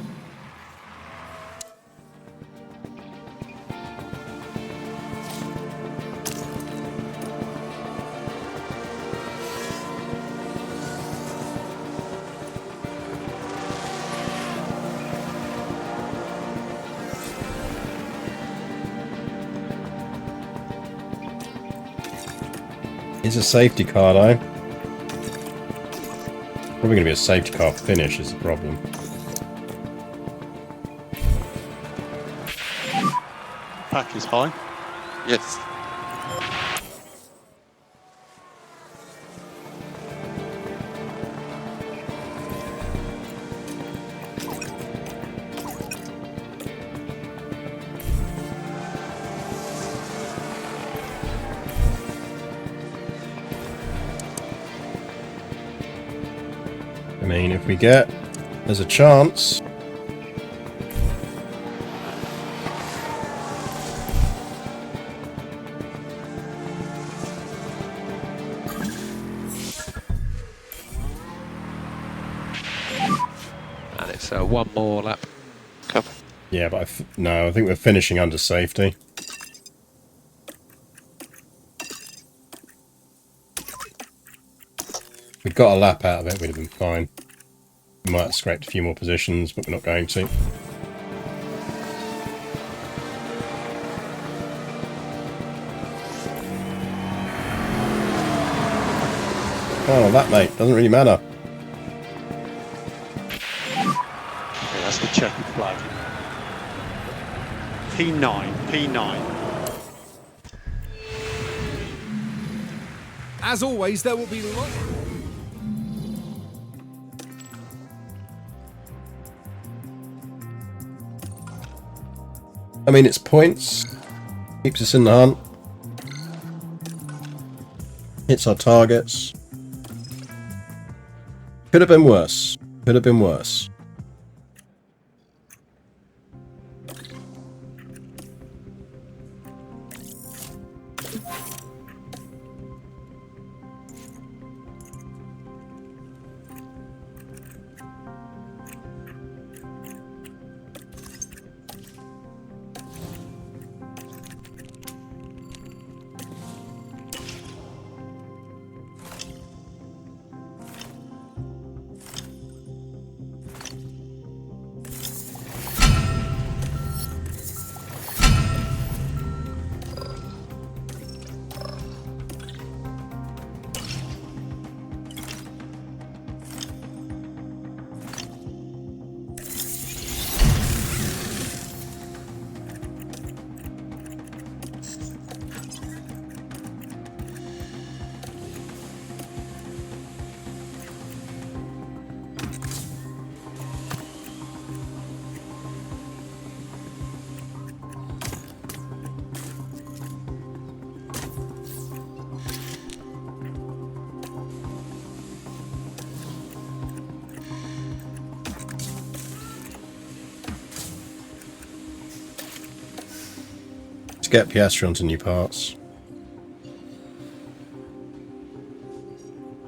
It's a safety car though. Probably going to be a safety car finish is the problem. Pack is high. Yes. I mean, if we get... There's a chance. And it's one more lap. Cover. Yeah, but no, I think we're finishing under safety. If we'd got a lap out of it, we'd have been fine. We might have scraped a few more positions, but we're not going to. Oh, that, mate. Doesn't really matter. Okay, that's the checkered flag. P9, P9. As always, there will be lots... I mean, it's points. Keeps us in the hunt. Hits our targets. Could have been worse. Could have been worse. To get Piastri onto new parts.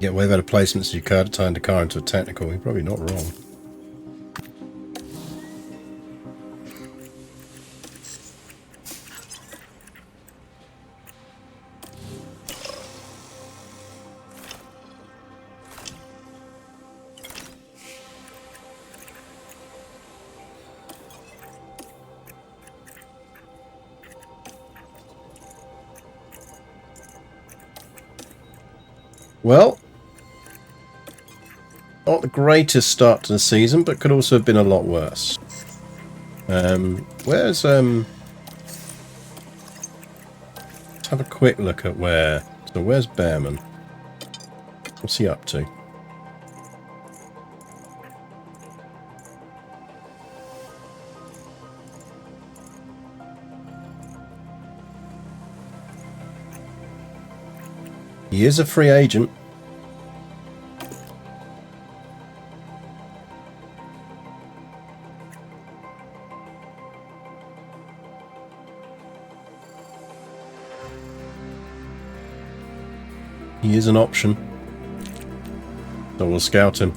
Get way better placements if you turn the car into a technical. You're probably not wrong. Well, not the greatest start to the season, but could also have been a lot worse. Let's have a quick look at where... So where's Behrman? What's he up to? He is a free agent. He is an option. So we'll scout him.